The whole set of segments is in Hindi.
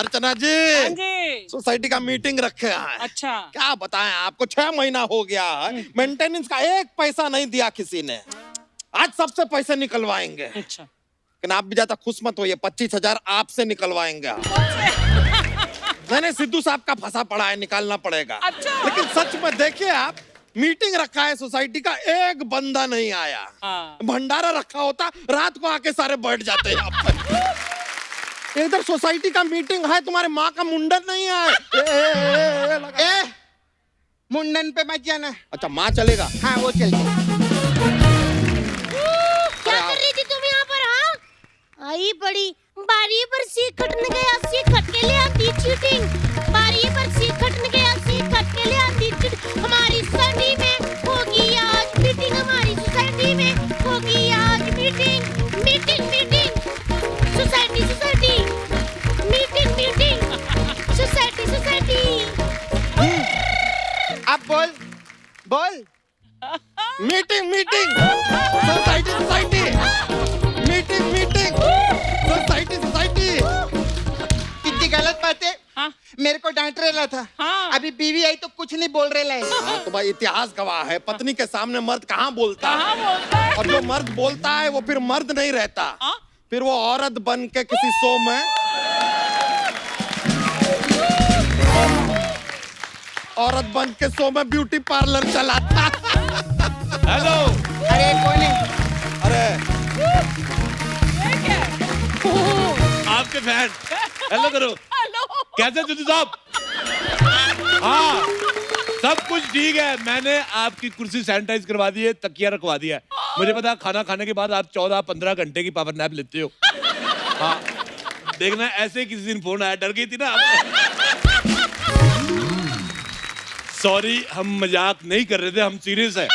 अर्चना जी, हाँ जी। सोसाइटी का मीटिंग रखे हैं। अच्छा। क्या बताएं आपको, 6 महीना हो गया है, मेंटेनेंस का एक पैसा नहीं दिया किसी ने। आज सबसे पैसे निकलवाएंगे। अच्छा। लेकिन आप भी ज्यादा खुश मत होइए, 25,000 आपसे निकलवाएंगे। नहीं, सिद्धू साहब का फंसा पड़ा है, निकालना पड़ेगा। अच्छा। लेकिन सच में देखिए आप, मीटिंग रखा है सोसाइटी का, एक बंदा नहीं आया। हाँ। भंडारा रखा होता, रात को आके सारे बैठ जाते हैं यहाँ पे। इधर सोसाइटी का मीटिंग है, तुम्हारे माँ का मुंडन नहीं है। मुंडन पे मत जाना। अच्छा, माँ चलेगा। हाँ वो चल क्या कर रही थी तुम यहाँ पर? हाँ, आई बड़ी बारी पर सीख खटने गया, सीख खट के ले आती चीटिंग। बारी पर सीख खटने गया, सीख खट के ले आती चीटिंग। हमारी सोसाइटी में होगी आज मीटिंग, हमारी सोसाइटी में होगी आज meeting. Meeting meeting, society society, meeting meeting, society society. अब बोल बोल। Meeting meeting, society society, meeting meeting, society society. कितनी गलत बात है। हाँ। मेरे को डांट रहा था। हाँ। अभी बीवी आई तो कुछ नहीं बोल रहा है। हाँ तो भाई, इतिहास गवाह है, पत्नी के सामने मर्द कहाँ बोलता है। कहाँ बोलता है? और जो मर्द बोलता है वो फिर मर्द नहीं रहता। हाँ? फिर वो औरत बन के किसी शो में, औरत बन के शो में ब्यूटी पार्लर चलाता। हेलो। अरे कौन है? अरे ये क्या है? आपके फैन। हेलो करो। हेलो। कैसे जुदू साहब? हाँ, सब कुछ ठीक है। मैंने आपकी कुर्सी सैनिटाइज करवा दी है, तकिया रखवा दिया है। मुझे पता है खाना खाने के बाद आप 14-15 घंटे की पावर नैप लेते हो। हाँ, देखना ऐसे किसी दिन फोन आया, डर गई थी ना आप। सॉरी, हम मजाक नहीं कर रहे थे, हम सीरियस है।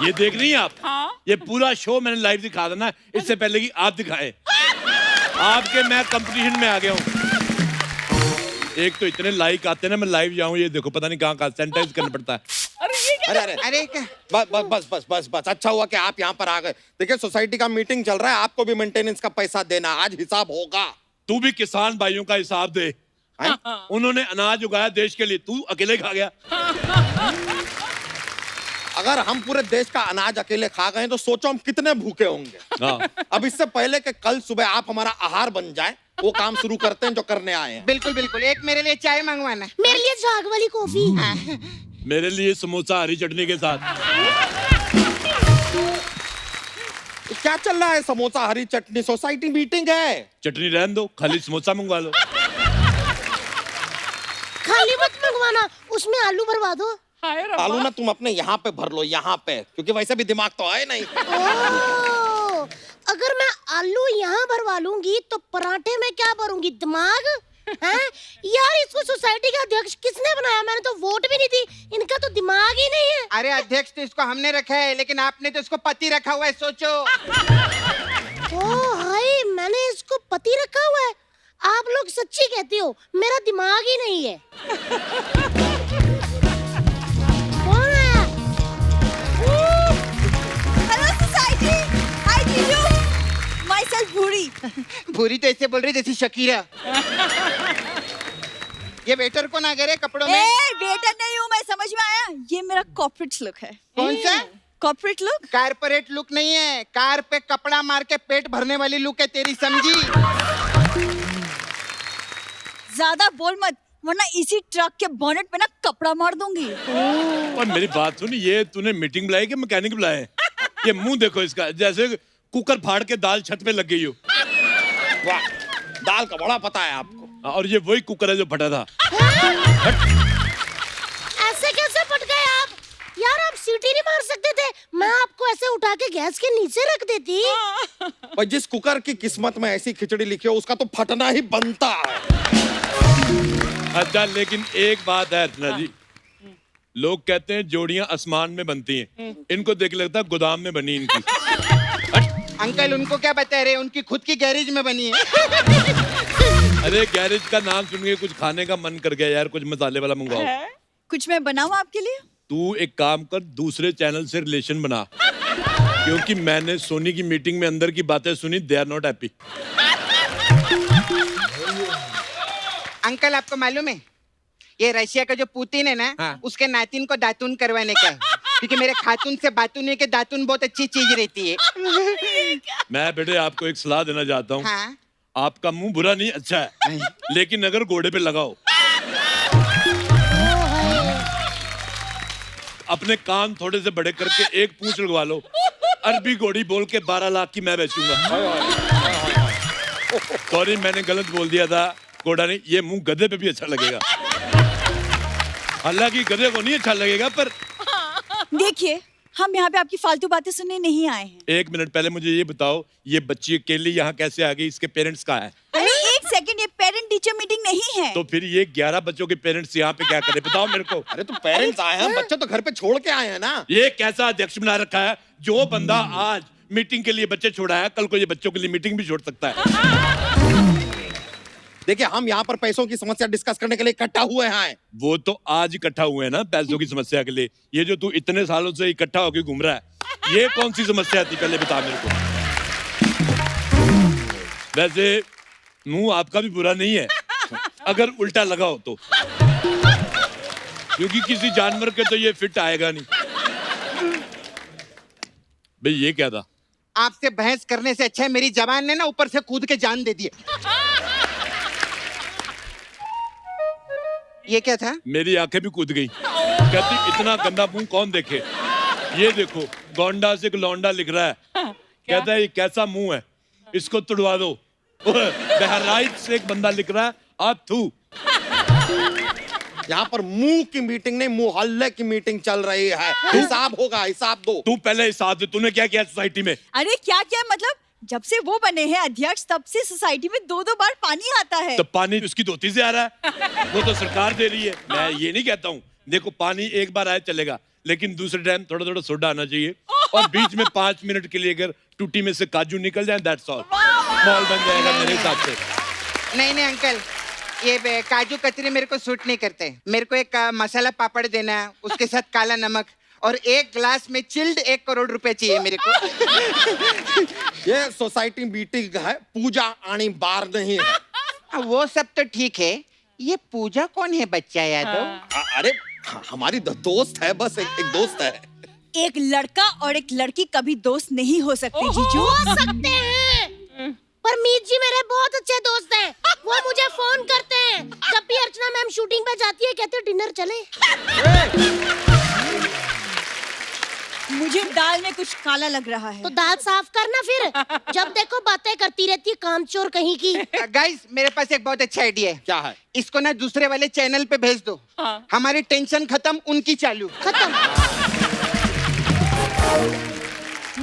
ये देख रही हैं आप? हाँ। ये पूरा शो मैंने लाइव दिखा देना, इससे पहले कि आप दिखाएं। आपके मैं कंपटीशन में आ गया हूँ। एक तो इतने लाइक आते हैं ना, मैं लाइव जाऊँ, ये देखो पता नहीं कहाँ सैनिटाइज करना पड़ता है। अरे ये क्या? अरे अरे अरे क्या? बस बस बस बस बस बस, अच्छा हुआ कि आप यहाँ पर आ गए। देखिए, सोसाइटी का मीटिंग चल रहा है, आपको भी मेंटेनेंस का पैसा देना, आज हिसाब होगा। तू भी किसान भाइयों का हिसाब दे। हैं? उन्होंने अनाज उगाया देश के लिए, तू अकेले खा गया। अगर हम पूरे देश का अनाज अकेले खा गए तो सोचो हम कितने भूखे होंगे। हाँ। अब इससे पहले कि कल सुबह आप हमारा आहार बन जाए, वो काम शुरू करते हैं जो करने आए हैं। बिल्कुल बिल्कुल। एक मेरे लिए चाय मंगवाना। मेरे लिए झाग वाली कॉफी। मेरे लिए समोसा हरी चटनी के साथ। क्या चल रहा है? समोसा हरी चटनी, सोसाइटी मीटिंग है। चटनी रहने दो, खाली समोसा मंगवा लो। खाली मत मंगवाना, उसमें आलू भरवा दो। हाय रब्बा। आलू ना तुम अपने यहाँ पे भर लो, यहाँ पे, क्योंकि वैसे भी दिमाग तो है नहीं। ओह, अगर मैं आलू यहाँ भरवा लूंगी तो पराठे में क्या भरूंगी? दिमाग? हैं? यार, इसको सोसाइटी का अध्यक्ष किसने बनाया? मैंने तो वोट भी नहीं दी, इनका तो दिमाग ही नहीं है। अरे अध्यक्ष तो इसको हमने रखा है, लेकिन आपने तो इसको पति रखा हुआ है, सोचो। ओह हाय, मैंने इसको पति रखा हुआ है। आप लोग सच्ची कहते हो, मेरा दिमाग ही नहीं है। कौन आया? हेलो सोसाइटी, हाय जीजू, माय सेल्फ भूरी। भूरी तो ऐसे बोल रही जैसी शकीरा। ये वेटर को ना करे कपड़ों में। वेटर नहीं हूँ मैं, समझ में आया? ये मेरा कॉर्पोरेट लुक है। कौन सा? Corporate look? कारपोरेट लुक नहीं है, कार पे कपड़ा मार के पेट भरने वाली लुक है तेरी, समझी? ज्यादा बोल मत, वरना इसी ट्रक के बोनेट पे ना कपड़ा मार दूंगी। और मेरी बात सुन, ये तूने मीटिंग बुलाई कि मैकेनिक बुलाए? ये मुंह देखो इसका, जैसे कुकर फाड़ के दाल छत पे लग गई हो। वाह, दाल का बड़ा पता है आपको। और ये वही कुकर है जो फटा था। ऐसे कैसे फट गए आप? यार, आप सीटी नहीं मार सकते थे? मैं आपको ऐसे उठा के गैस के नीचे रख देती। और जिस कुकर की किस्मत में ऐसी खिचड़ी लिखी हो, उसका तो फटना ही बनता है। अच्छा, लेकिन एक बात है अर्चना जी, लोग कहते हैं जोड़ियां आसमान में बनती हैं, इनको देख लगता है गोदाम में बनी इनकी। अंकल उनको क्या बता रहे, उनकी खुद की गैरेज में बनी है। अरे गैरेज का नाम सुन के कुछ खाने का मन कर गया यार, कुछ मसाले वाला मंगवाओ। कुछ मैं बनाऊं आपके लिए? तू एक काम कर, दूसरे चैनल से रिलेशन बना, क्योंकि मैंने सोनी की मीटिंग में अंदर की बातें सुनी, they are not happy. Uncle आपको मालूम है ये रशिया का जो पुतिन है ना हाँ। उसके नातिन को दातून करवाने का है क्योंकि मेरे खातून से बातून के दातून बहुत अच्छी चीज रहती है। मैं बेटे आपको एक सलाह देना चाहता हूँ। हाँ आपका मुंह बुरा नहीं अच्छा है, लेकिन अगर घोड़े पे लगाओ अपने कान थोड़े से बड़े करके एक पूंछ लगवा लो, अरबी घोड़ी बोल के 12 लाख की मैं बेचूंगा। सॉरी मैंने गलत बोल दिया था, घोड़ा नहीं, ये मुंह गधे पे भी अच्छा लगेगा। हालांकि गधे को नहीं अच्छा लगेगा, पर देखिए हम यहाँ पे आपकी फालतू बातें सुनने नहीं आए हैं। एक मिनट पहले मुझे ये बताओ, ये बच्ची अकेली यहाँ कैसे आ गई? इसके पेरेंट्स कहाँ है? अरे एक सेकंड, ये पेरेंट टीचर मीटिंग नहीं है। तो फिर ये 11 बच्चों के पेरेंट्स यहाँ पे क्या करें, बताओ मेरे को। अरे तो पेरेंट्स आए हैं, बच्चे तो घर पे छोड़ के आए हैं ना। ये कैसा अध्यक्ष बना रखा है? जो बंदा आज मीटिंग के लिए बच्चे छोड़ा है, कल को ये बच्चों के लिए मीटिंग भी छोड़ सकता है। देखिए हम यहाँ पर पैसों की समस्या डिस्कस करने के लिए इकट्ठा हुए हैं। वो तो आज इकट्ठा हुए हैं ना पैसों की समस्या के लिए। ये जो तू इतने सालों से इकट्ठा होकर घूम रहा है, ये कौन सी समस्या थी पहले बता मेरे को। वैसे मुंह आपका भी बुरा नहीं है अगर उल्टा लगा हो तो, क्योंकि किसी जानवर के तो ये फिट आएगा नहीं। भाई ये क्या था? आपसे बहस करने से अच्छा है मेरी जवान ने ना ऊपर से कूद के जान दे दी। ये क्या था? मेरी आंखें भी कूद गई। कहती इतना गंदा मुंह कौन देखे। ये देखो गोंडा से लौंडा लिख रहा है, कहता है ये कैसा मुंह है, इसको तुड़वा दो। बहराइच से एक बंदा लिख रहा है आप थू। यहाँ पर मुंह की मीटिंग नहीं, मुहल्ले की मीटिंग चल रही है। हिसाब होगा, हिसाब दो। तू पहले हिसाब दे, तूने क्या किया सोसाइटी में? अरे क्या क्या मतलब, जब से वो बने हैं अध्यक्ष तब से सोसाइटी में 2-2 बार पानी आता है। तो पानी उसकी धोती से आ रहा है, वो तो सरकार दे रही है। मैं ये नहीं कहता हूँ, देखो पानी एक बार आए चलेगा, लेकिन दूसरे टाइम थोड़ा थोड़ा सोडा आना चाहिए, और बीच में 5 मिनट के लिए अगर टूटी में से काजू निकल जाए, दैट्स ऑल, मॉल बन जाएगा मेरे हिसाब से। नहीं अंकल, ये काजू कतरी मेरे को सूट नहीं करते। मेरे को एक मसाला पापड़ देना, उसके साथ काला नमक, और एक ग्लास में चिल्ड 1 करोड़ रुपए चाहिए मेरे को। ये सोसाइटी मीटिंग है, पूजा आनी बार नहीं है। वो सब तो ठीक है, ये पूजा कौन है बच्चा यादव? अरे हमारी दोस्त है, बस एक दोस्त है। एक लड़का और एक लड़की कभी दोस्त नहीं हो सकते जीजू। हो सकते हैं, पर मीत जी मेरे बहुत अच्छे दोस्त हैं। वो मुझे फोन करते हैं जब भी अर्चना मैम शूटिंग पे जाती है, कहते हैं डिनर चले। मुझे दाल में कुछ काला लग रहा है। तो दाल साफ करना फिर, जब देखो बातें करती रहती है कामचोर कहीं की। गाइस मेरे पास एक बहुत अच्छा आइडिया है। क्या है? इसको ना दूसरे वाले चैनल पे भेज दो। हमारी टेंशन खत्म, उनकी चालू। खत्म।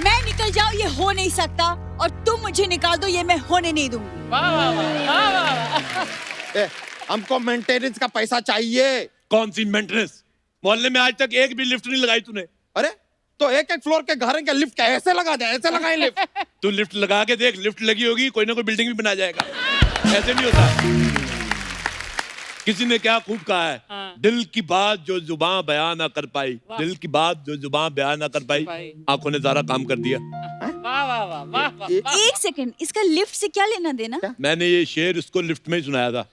मैं निकल जाऊं ये हो नहीं सकता, और तुम मुझे निकाल दो ये मैं होने नहीं दूंगी। वाह वाह वाह वाह वाह। हमको मेंटेनेंस का पैसा चाहिए। कौन सी मेंटेनेंस? मोहल्ले में आज तक एक भी लिफ्ट नहीं लगाई तूने। अरे तो एक फ्लोर के घर के लिफ्ट कैसे लगा दे? ऐसे लगाए लिफ्ट। तू लिफ्ट लगा के देख, लिफ्ट लगी होगी, कोई ना कोई बिल्डिंग भी बना जाएगा। ऐसे नहीं होता। किसी ने क्या खूब कहा है, दिल की बात जो जुबान बयान ना कर पाई, दिल की बात जो जुबान बयान ना कर पाई, आंखों ने सारा काम कर दिया। वाह वाह वाह वाह वाह। एक सेकंड, इसका लिफ्ट से क्या लेना देना? मैंने ये शेर उसको लिफ्ट में ही सुनाया था।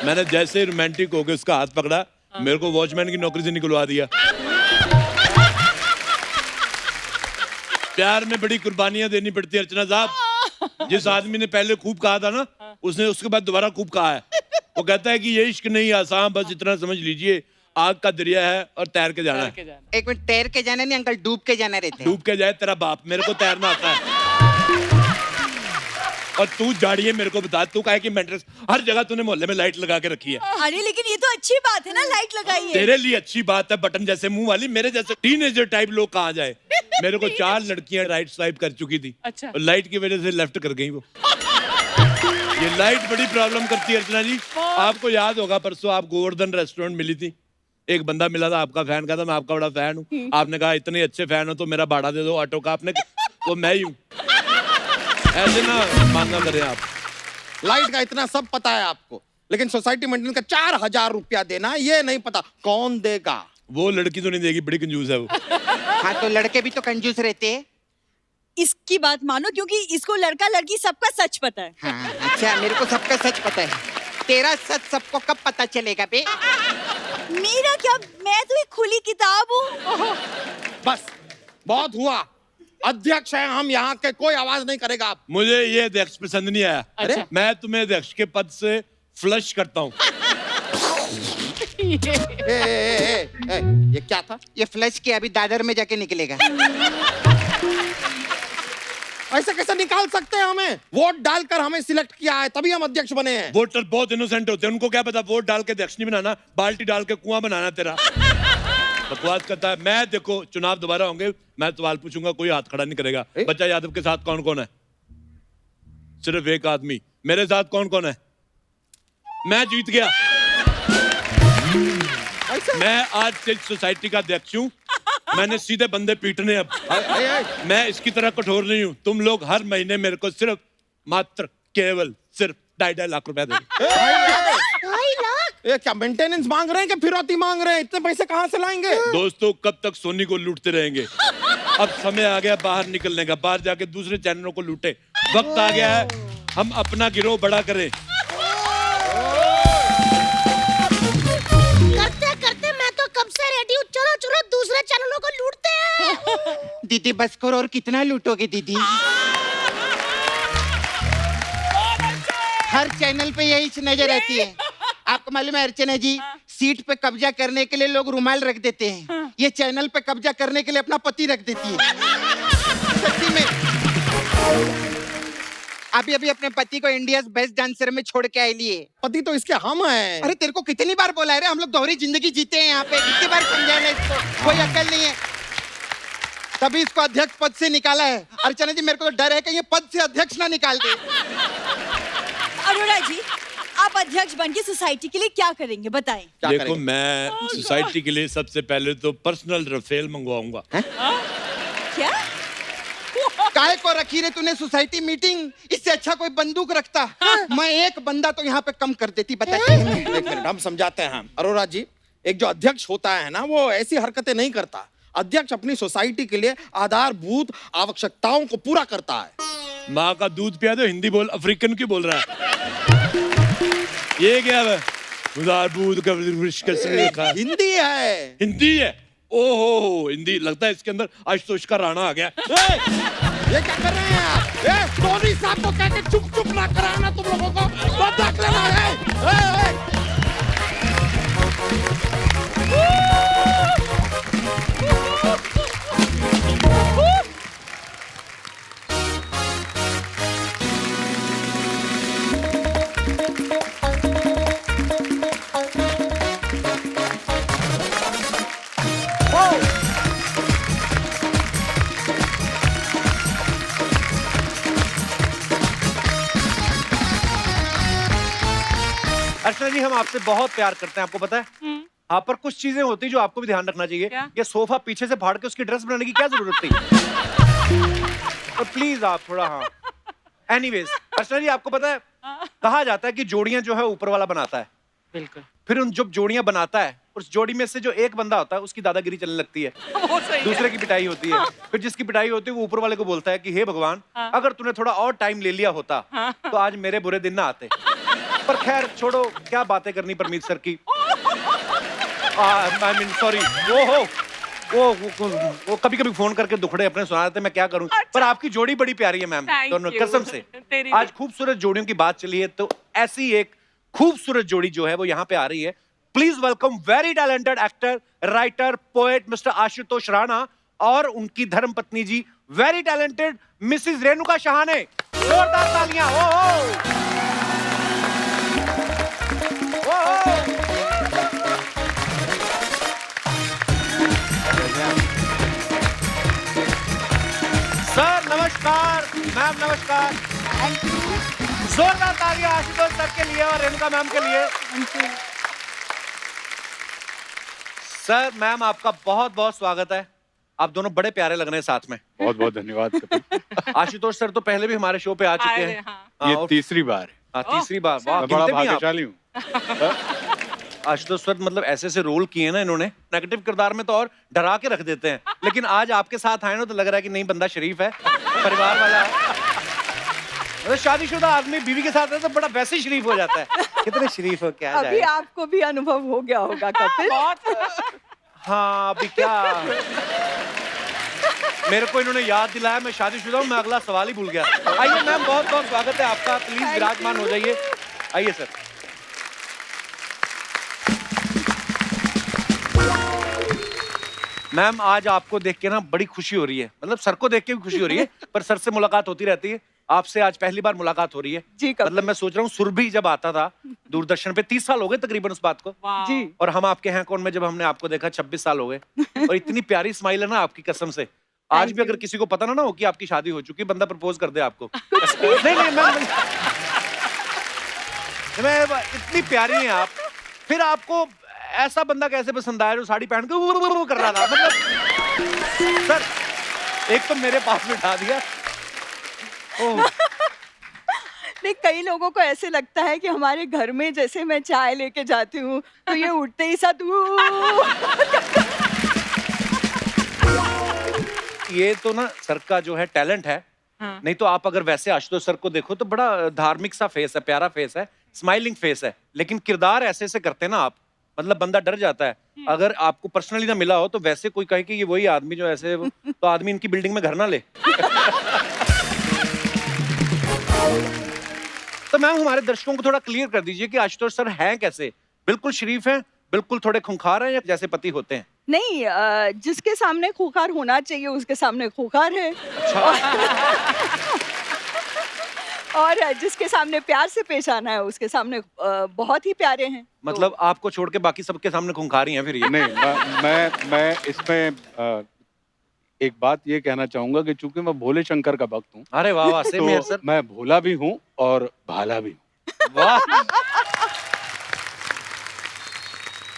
मैंने जैसे रोमांटिक हो गए उसका हाथ पकड़ा, मेरे को वॉचमैन की नौकरी से निकलवा दिया। प्यार में बड़ी कुर्बानियां देनी पड़ती है अर्चना साहब। जिस आदमी ने पहले खूब कहा था ना, उसने उसके बाद दोबारा खूब कहा है। वो कहता है कि ये इश्क नहीं आसान, बस इतना समझ लीजिए आग का दरिया है और तैर के जाना है। एक मिनट, तैर के जाना नहीं अंकल, डूब के जाना रहता है। डूब के जाए तेरा बाप, मेरे को तैरना आता है। और तू जाड़िए मेरे को बता, तू कहे कि मेंटेनेंस हर जगह तूने मोहल्ले में लाइट लगा के रखी है। अरे लेकिन ये तो अच्छी बात है ना, लाइट लगाई है। तेरे लिए अच्छी बात है, बटन जैसे मुंह वाली, मेरे जैसे टीनेजर टाइप लोग कहाँ जाए। मेरे को 4 लड़कियां राइट स्वाइप कर चुकी थी, अच्छा। और लाइट की वजह से लेफ्ट कर गई वो। ये लाइट बड़ी प्रॉब्लम करती है अर्चना जी। आपको याद होगा परसों आप गोवर्धन रेस्टोरेंट मिली थी, एक बंदा मिला था आपका फैन का था, मैं आपका बड़ा फैन हूँ। आपने कहा इतने अच्छे फैन हो तो मेरा भाड़ा दे दो ऑटो का। आपने वो मैं ही हूँ। ऐसे ना मानना करें आप। लाइट का इतना सब पता है आपको, लेकिन सोसाइटी मेंटेनेंस का 4000 रुपया देना ये नहीं पता कौन देगा। वो लड़की तो नहीं देगी, बड़ी कंजूस है वो। हाँ तो लड़के भी तो कंजूस रहते हैं। इसकी बात मानो, क्योंकि इसको लड़का लड़की सबका सच पता है। हाँ अच्छा, मेरे को सबका सच पता है। तेरा सच सबको कब पता चलेगा बे? मेरा क्या, मैं तो एक खुली किताब हूँ। बस बहुत हुआ। अध्यक्ष है हम यहाँ के, कोई आवाज नहीं करेगा आप। मुझे ये अध्यक्ष पसंद नहीं आया। अच्छा। मैं तुम्हें अध्यक्ष के पद से फ्लश करता हूँ। ये क्या था? ये फ्लश के अभी दादर में जाके निकलेगा। ऐसे कैसे निकाल सकते हैं हमें? वोट डालकर हमें सिलेक्ट किया है, तभी हम अध्यक्ष बने हैं। वोटर बहुत इनोसेंट होते हैं, उनको क्या पता वोट डाल के अध्यक्ष नहीं बनाना, बाल्टी डाल के कुआं बनाना तेरा। बकवास करता है। मैं देखो चुनाव दोबारा होंगे, मैं सवाल पूछूंगा, कोई हाथ खड़ा नहीं करेगा। बच्चा यादव के साथ कौन कौन है? सिर्फ एक आदमी। मेरे साथ कौन कौन है? मैं जीत गया। मैं आज से सोसाइटी का अध्यक्ष हूँ। मैंने सीधे बंदे पीटने अब। मैं इसकी तरह कठोर नहीं हूँ। तुम लोग हर महीने मेरे को सिर्फ मात्र केवल सिर्फ 2.5 लाख रुपए देंगे। 2.5 लाख? ये क्या मेंटेनेंस मांग रहे हैं कि फिरौती मांग रहे हैं? इतने पैसे कहाँ से लाएंगे? दोस्तों कब तक सोनी को लूटते रहेंगे? अब समय आ गया बाहर निकलने का, बाहर जाके दूसरे चैनलों को लूटे। वक्त आ गया है हम अपना गिरोह बड़ा करें। करते करते मैं तो कब से रेडी हूँ। चलो चलो दूसरे चैनलों को लूटते हैं। दीदी बस करो, और कितना लूटोगे दीदी? हर चैनल पे यही नजर आती है। आपको मालूम है अर्चना जी, सीट पे कब्जा करने के लिए लोग रुमाल रख देते हैं, ये चैनल पे कब्जा करने के लिए अपना पति रख देती है। सच्ची में अभी अभी अपने पति को इंडिया बेस्ट डांसर में छोड़ के आई लिए। पति तो इसके हम हैं। अरे तेरे को कितनी बार बोला है रे, हम लोग दोहरी जिंदगी जीते हैं यहाँ पे। कितनी बार समझाया इसको, कोई अकल नहीं है। तभी इसको अध्यक्ष पद से निकाला है। अर्चना जी मेरे को तो डर है कि ये पद से अध्यक्ष ना निकाल दे। अरोड़ा जी, आप अध्यक्ष बन के सोसाइटी के लिए क्या करेंगे बताएं? क्या देखो करेंगे? मैं सोसाइटी के लिए सबसे पहले तो पर्सनल रफेल मंगवाऊंगा। क्या? काहे को रखी रे तूने सोसाइटी मीटिंग? इससे अच्छा कोई बंदूक रखता। मैं एक बंदा तो यहाँ पे कम कर देती। बता एक मिनट हम समझाते हैं। अरोड़ा जी, एक जो अध्यक्ष होता है ना, वो ऐसी हरकतें नहीं करता। अध्यक्ष अपनी सोसाइटी के लिए आधारभूत आवश्यकताओं को पूरा करता है। माँ का दूध पिया दो, हिंदी बोल, अफ्रीकन क्यों बोल रहा है? ये क्या है? आधारभूत का लिखा है। हिंदी है। हिंदी है? ओहो हिंदी। लगता है इसके अंदर आशुतोष का राणा आ गया। ये क्या कर रहे हैं आप? सोनी साहब को कहते चुप चुप ना कराना तुम लोगों को। बदक लेना है। अर्चना जी, हम आपसे बहुत प्यार करते हैं, आपको पता है। आप पर कुछ चीजें होती जो आपको भी ध्यान रखना चाहिए। ये सोफा पीछे से फाड़ के उसकी ड्रेस बनाने की क्या जरूरत थी? तो प्लीज आप थोड़ा, हाँ। एनीवेज अर्चना जी, आपको पता है कहा जाता है कि जोड़ियां जो है ऊपर वाला बनाता है। बिल्कुल। फिर उन जब जोड़ियां बनाता है, उस जोड़ी में से जो एक बंदा होता है उसकी दादागिरी चलने लगती है। वो सही है। दूसरे की पिटाई होती है। फिर जिसकी पिटाई होती है वो ऊपर वाले को बोलता है कि हे भगवान, अगर तूने थोड़ा और टाइम ले लिया होता तो आज मेरे बुरे दिन ना आते। पर खैर छोड़ो, क्या बातें करनी परमीत सर की। I mean sorry. वो कभी कभी फोन करके दुखड़े अपने सुना देते, मैं क्या करूं। पर आपकी जोड़ी बड़ी प्यारी है मैम, Thank दोनों you. कसम से। तेरी आज खूबसूरत जोड़ियों की बात चली है, तो ऐसी एक खूबसूरत जोड़ी जो है वो यहाँ पे आ रही है। Please welcome very talented actor, writer, poet mister Ashutosh Rana और उनकी धर्मपत्नी जी वेरी टैलेंटेड मिसिज रेणुका शहाने। जोरदार तालियां। सर नमस्कार, मैम नमस्कार। जोरदार तालियां आशुतोष सर के लिए और रेणुका मैम के लिए। सर मैम आपका बहुत बहुत स्वागत है। आप दोनों बड़े प्यारे लग रहे हैं साथ में। बहुत बहुत धन्यवाद कपिल। आशुतोष सर तो पहले भी हमारे शो पे आ चुके हैं। हाँ। ये तीसरी बार है। तीसरी बार। वाह, मैं बड़ा गिनते भी हैं आप। भाग्यशाली हूँ। आशुतोष सर मतलब ऐसे ऐसे रोल किए ना इन्होंने, नेगेटिव किरदार में तो और डरा के रख देते हैं, लेकिन आज आपके साथ आए ना तो लग रहा है कि नहीं, बंदा शरीफ है, परिवार वाला है। मतलब शादीशुदा आदमी बीवी के साथ है तो बड़ा वैसे ही शरीफ हो जाता है। कितने शरीफ हो क्या अभी जाए। आपको भी अनुभव हो गया होगा कपिल। हाँ अभी क्या मेरे को इन्होंने याद दिलाया, मैं शादीशुदा हूँ, मैं अगला सवाल ही भूल गया। आइए मैम, बहुत बहुत स्वागत है आपका, प्लीज विराजमान हो जाइए। आइए सर। मैम आज आपको देख के ना बड़ी खुशी हो रही है, मतलब सर को देख के भी खुशी हो रही है, पर सर से मुलाकात होती रहती है, आपसे आज पहली बार मुलाकात हो रही है। जी कपिल। मतलब मैं सोच रहा हूँ सुरभि जब आता था दूरदर्शन पे 30 साल हो गए तकरीबन उस बात को, जी। और हम आपके हैं कौन में जब हमने आपको देखा 26 साल हो गए। और इतनी प्यारी स्माइल है ना आपकी, कसम से। आज भी अगर किसी को पता ना हो कि आपकी शादी हो चुकी, बंदा प्रपोज कर दे आपको। नहीं मैं इतनी प्यारी हैं आप, फिर आपको ऐसा बंदा कैसे पसंद आया जो साड़ी पहन के कर रहा था? मतलब सर एक तो मेरे पास बिठा दिया। ओह नहीं, कई लोगों को ऐसे लगता है कि हमारे घर में जैसे मैं चाय लेके जाती हूँ तो ये उठते ही साथ ये तो ना सर का जो है टैलेंट है। हाँ। नहीं तो आप अगर वैसे आशुतोष सर को देखो तो बड़ा धार्मिक सा फेस है, प्यारा फेस है, स्माइलिंग फेस है, लेकिन किरदार ऐसे ऐसे करते हैं ना आप, मतलब बंदा डर जाता है। अगर आपको पर्सनली ना मिला हो तो वैसे कोई कहे कि ये वही आदमी जो ऐसे, तो आदमी इनकी बिल्डिंग में घर ना ले। तो मैम हमारे दर्शकों को थोड़ा क्लियर कर दीजिए कि आशुतोष सर हैं कैसे? बिल्कुल शरीफ हैं, बिल्कुल थोड़े खूंखार हैं, या जैसे पति होते हैं? नहीं, जिसके सामने खूंखार होना चाहिए उसके सामने खूंखार है। और जिसके सामने प्यार से पेश आना है उसके सामने बहुत ही प्यारे हैं। मतलब आपको छोड़ के बाकी सबके सामने खूंखार ही हैं फिर ये? नहीं, मैं इसमें एक बात ये कहना चाहूंगा कि चूंकि मैं भोले शंकर का भक्त हूँ, अरे वाह वाह, सेम हियर सर। मैं भोला भी हूँ और भाला भी हूँ। वाह।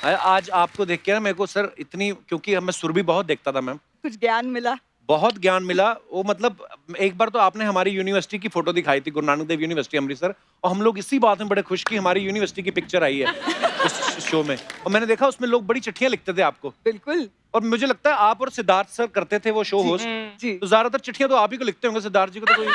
आज आपको देख के ना मेरे को सर इतनी, क्योंकि मैं सुरभि बहुत देखता था मैम, कुछ ज्ञान मिला, बहुत ज्ञान मिला। वो मतलब एक बार तो आपने हमारी यूनिवर्सिटी की फोटो दिखाई थी, गुरु नानक देव यूनिवर्सिटी अमृतसर, और हम लोग इसी बात में बड़े खुश कि हमारी यूनिवर्सिटी की पिक्चर आई है उस शो में, और मैंने देखा उसमें लोग बड़ी चिट्ठियां लिखते थे आपको। बिल्कुल। और मुझे लगता है आप और सिद्धार्थ सर करते थे वो शो होस्ट, जी। तो ज्यादातर चिट्ठियां तो आप ही को लिखते होंगे, सिद्धार्थ जी को तो कोई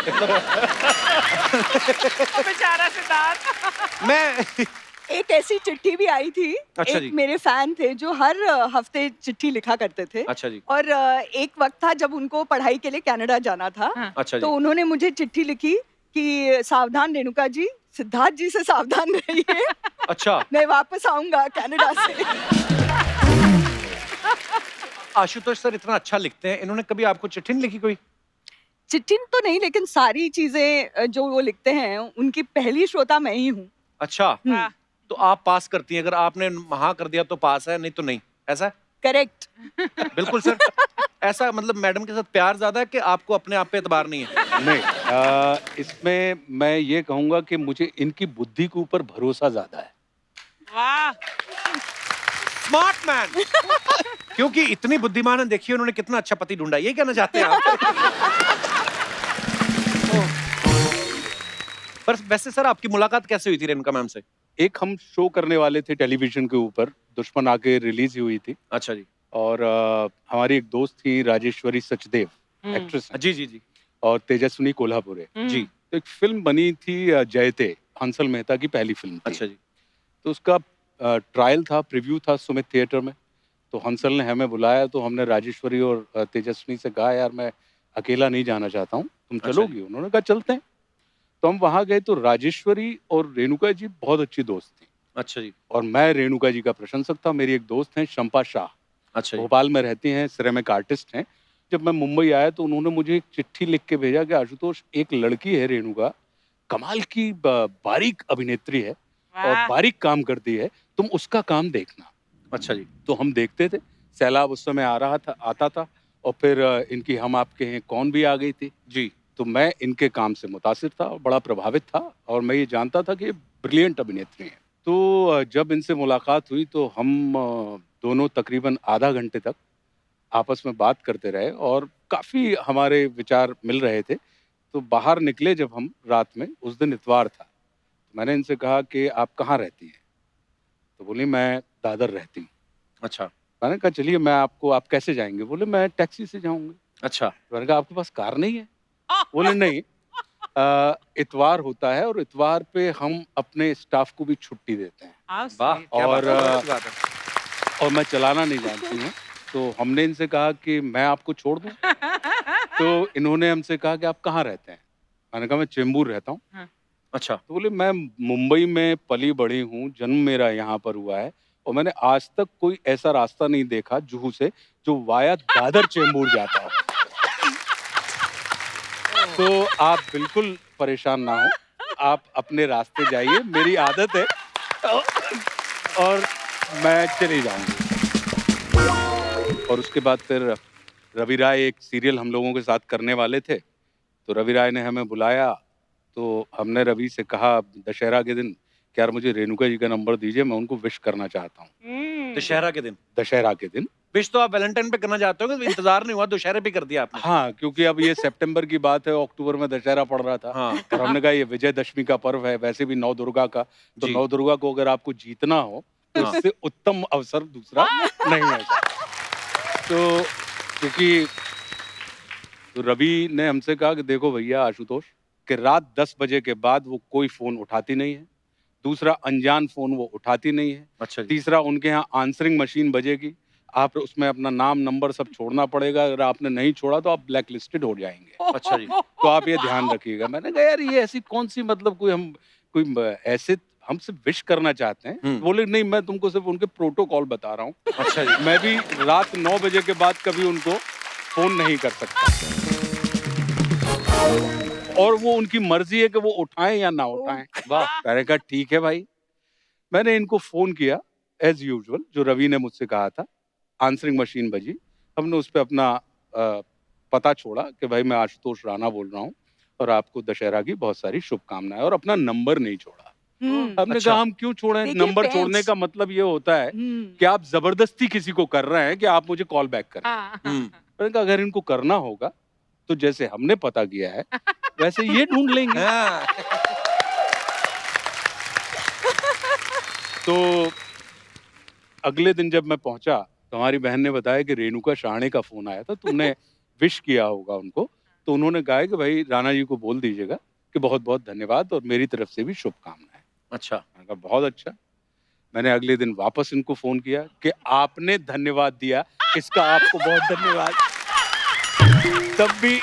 बेचारा सिद्धार्थ। मैं एक ऐसी चिट्ठी भी आई थी, अच्छा जी। एक मेरे फैन थे जो हर हफ्ते चिट्ठी लिखा करते थे। अच्छा जी। और एक वक्त था जब उनको पढ़ाई के लिए कनाडा जाना था। अच्छा तो जी। उन्होंने मुझे चिट्ठी लिखी कि सावधान रेणुका जी, सिद्धार्थ जी से सावधान रहिए। अच्छा, मैं वापस आऊंगा कनाडा से। आशुतोष सर इतना अच्छा लिखते हैं, इन्होंने कभी आपको चिट्ठी नहीं लिखी कोई? चिट्ठी तो नहीं, लेकिन सारी चीजें जो वो लिखते हैं उनकी पहली श्रोता मैं ही हूँ। अच्छा, तो आप पास करती हैं, अगर आपने हाँ कर दिया तो पास है, नहीं तो नहीं, ऐसा? करेक्ट। बिल्कुल सर। ऐसा मतलब मैडम के साथ प्यार ज्यादा है कि आपको अपने आप पे एतबार नहीं है? नहीं, इसमें मैं ये कहूंगा कि मुझे इनकी बुद्धि के ऊपर भरोसा ज्यादा है। वाह, स्मार्ट मैन। क्योंकि इतनी बुद्धिमान है, देखिए उन्होंने कितना अच्छा पति ढूंढा, ये कहना चाहते हैं आप? पर वैसे सर आपकी मुलाकात कैसे हुई थी रेणुका मैम से? एक हम शो करने वाले थे टेलीविजन के ऊपर, दुश्मन आके रिलीज हुई थी, अच्छा जी। और हमारी एक दोस्त थी राजेश्वरी सचदेव, एक्ट्रेस हैं, जी जी जी और तेजस्विनी कोल्हापुरे जी। तो एक फिल्म बनी थी जयते, हंसल मेहता की पहली फिल्म थी। अच्छा जी। तो उसका ट्रायल था, प्रीव्यू था सुमित थिएटर में। तो हंसल ने हमें बुलाया, तो हमने राजेश्वरी और तेजस्विनी से कहा यार मैं अकेला नहीं जाना चाहता हूँ, तुम अच्छा चलोगी? उन्होंने कहा चलते हैं। तो हम वहां गए तो राजेश्वरी और रेणुका जी बहुत अच्छी दोस्त थी, अच्छा जी। और मैं रेणुका जी का प्रशंसक था। मेरी एक दोस्त हैं शंपा शाह, अच्छा जी। भोपाल में रहती हैं, सिरेमिक आर्टिस्ट हैं। जब मैं मुंबई आया तो उन्होंने मुझे एक चिट्ठी लिख के भेजा कि आशुतोष, एक लड़की है रेणुका, कमाल की बारीक अभिनेत्री है और बारीक काम करती है, तुम उसका काम देखना। अच्छा जी। तो हम देखते थे, सैलाब उस समय आ रहा था, आता था, और फिर इनकी हम आपके हैं कौन भी आ गई थी जी। तो मैं इनके काम से मुतासिर था और बड़ा प्रभावित था, और मैं ये जानता था कि ये ब्रिलियंट अभिनेत्री हैं। तो जब इनसे मुलाकात हुई तो हम दोनों तकरीबन आधा घंटे तक आपस में बात करते रहे, और काफ़ी हमारे विचार मिल रहे थे। तो बाहर निकले जब हम रात में, उस दिन इतवार था, तो मैंने इनसे कहा कि आप कहाँ रहती हैं? तो बोली मैं दादर रहती हूँ। अच्छा मैंने कहा चलिए मैं आपको, आप कैसे जाएंगे? बोले मैं टैक्सी से जाऊंगी। अच्छा। तो मैंने कहा आपके पास कार नहीं है? बोले नहीं। इतवार होता है और इतवार पे हम अपने स्टाफ को भी छुट्टी देते हैं How वाह sweet. क्या बात और है, बहुत अच्छी बात है। और मैं चलाना नहीं जानती हूँ, तो हमने इनसे कहा कि मैं आपको छोड़ दूं। तो इन्होंने हमसे कहा कि आप कहाँ रहते हैं? मैंने कहा मैं चेंबूर रहता हूँ। अच्छा, तो बोले मैं मुंबई में पली बड़ी हूँ, जन्म मेरा यहाँ पर हुआ है और मैंने आज तक कोई ऐसा रास्ता नहीं देखा जुहू से जो वाया दादर चेंबूर जाता हो। तो आप बिल्कुल परेशान ना हो, आप अपने रास्ते जाइए, मेरी आदत है और मैं चली जाऊंगी। और उसके बाद फिर रवि राय एक सीरियल हम लोगों के साथ करने वाले थे, तो रवि राय ने हमें बुलाया। तो हमने रवि से कहा दशहरा के दिन कि यार मुझे रेणुका जी का नंबर दीजिए, मैं उनको विश करना चाहता हूँ दशहरा के दिन दशहरा के दिन। विश तो आप वैलेंटाइन पे करना चाहते हो, इंतजार नहीं हुआ, दशहरे पे कर दिया आपने। हाँ, क्योंकि अब ये सितंबर की बात है, अक्टूबर में दशहरा पड़ रहा था। हाँ। और हमने कहा ये विजयदशमी का पर्व है, वैसे भी नौ दुर्गा का, तो जी। नौ दुर्गा को अगर आपको जीतना हो तो हाँ। इससे उत्तम अवसर दूसरा नहीं है। तो क्योंकि तो रवि ने हमसे कहा कि देखो भैया आशुतोष, कि रात 10 बजे के बाद वो कोई फोन उठाती नहीं है, दूसरा अनजान फोन वो उठाती नहीं है, अच्छा जी। तीसरा उनके यहाँ आंसरिंग मशीन बजेगी, आप उसमें अपना नाम नंबर सब छोड़ना पड़ेगा, अगर आपने नहीं छोड़ा तो आप ब्लैक लिस्टेड हो जाएंगे। अच्छा जी। तो आप ये ध्यान रखिएगा। मैंने कहा यार ये ऐसी कौन सी मतलब कोई ऐसे हमसे विश करना चाहते हैं। बोले नहीं, मैं तुमको सिर्फ उनके प्रोटोकॉल बता रहा हूँ। अच्छा जी। मैं भी रात 9 बजे के बाद कभी उनको फोन नहीं कर सकता और वो उनकी मर्जी है कि वो उठाएं या ना उठाएं। वाह। मैंने कहा ठीक है भाई। मैंने इनको फोन किया एज यूजुअल, जो रवि ने मुझसे कहा था, आंसरिंग मशीन बजी, हमने उस पर अपना पता छोड़ा कि भाई मैं आशुतोष राणा बोल रहा हूँ और आपको दशहरा की बहुत सारी शुभकामनाएं, और अपना नंबर नहीं छोड़ा। हमने अच्छा। कहा हम क्यों छोड़ें? देखिए, नंबर पेंच। छोड़ने का मतलब ये होता है कि आप जबरदस्ती किसी को कर रहे हैं कि आप मुझे कॉल बैक करें। हाँ. मैंने कहा अगर इनको करना होगा तो जैसे हमने पता किया है वैसे ये ढूंढ लेंगे। हाँ। तो अगले दिन जब मैं पहुंचा तो हमारी बहन ने बताया कि रेणुका शाहणे का फोन आया था, तुमने विश किया होगा उनको। तो उन्होंने कहा कि भाई राणा जी को बोल दीजिएगा कि बहुत बहुत धन्यवाद और मेरी तरफ से भी शुभकामनाएं। अच्छा। मैंने कहा बहुत अच्छा। मैंने अगले दिन वापस इनको फोन किया कि आपने धन्यवाद दिया, इसका आपको बहुत धन्यवाद। तब भी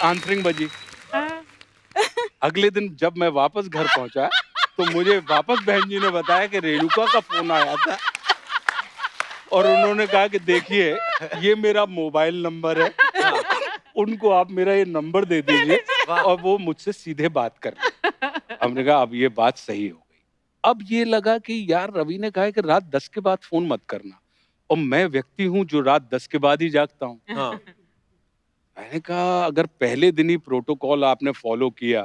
आंसरिंग बजी। अगले दिन जब मैं वापस घर पहुंचा तो मुझे वापस बहन जी ने बताया कि रेणुका का फोन आया था और उन्होंने कहा कि देखिए ये मेरा मोबाइल नंबर है, उनको आप मेरा ये नंबर दे दीजिए और वो मुझसे सीधे बात कर लें। हमने कहा अब ये बात सही हो गई। अब ये लगा कि यार रवि ने कहा है कि रात 10 के बाद फोन मत करना, और मैं व्यक्ति हूं जो रात 10 के बाद ही जागता हूं। हाँ। मैंने कहा अगर पहले दिन ही प्रोटोकॉल आपने फॉलो किया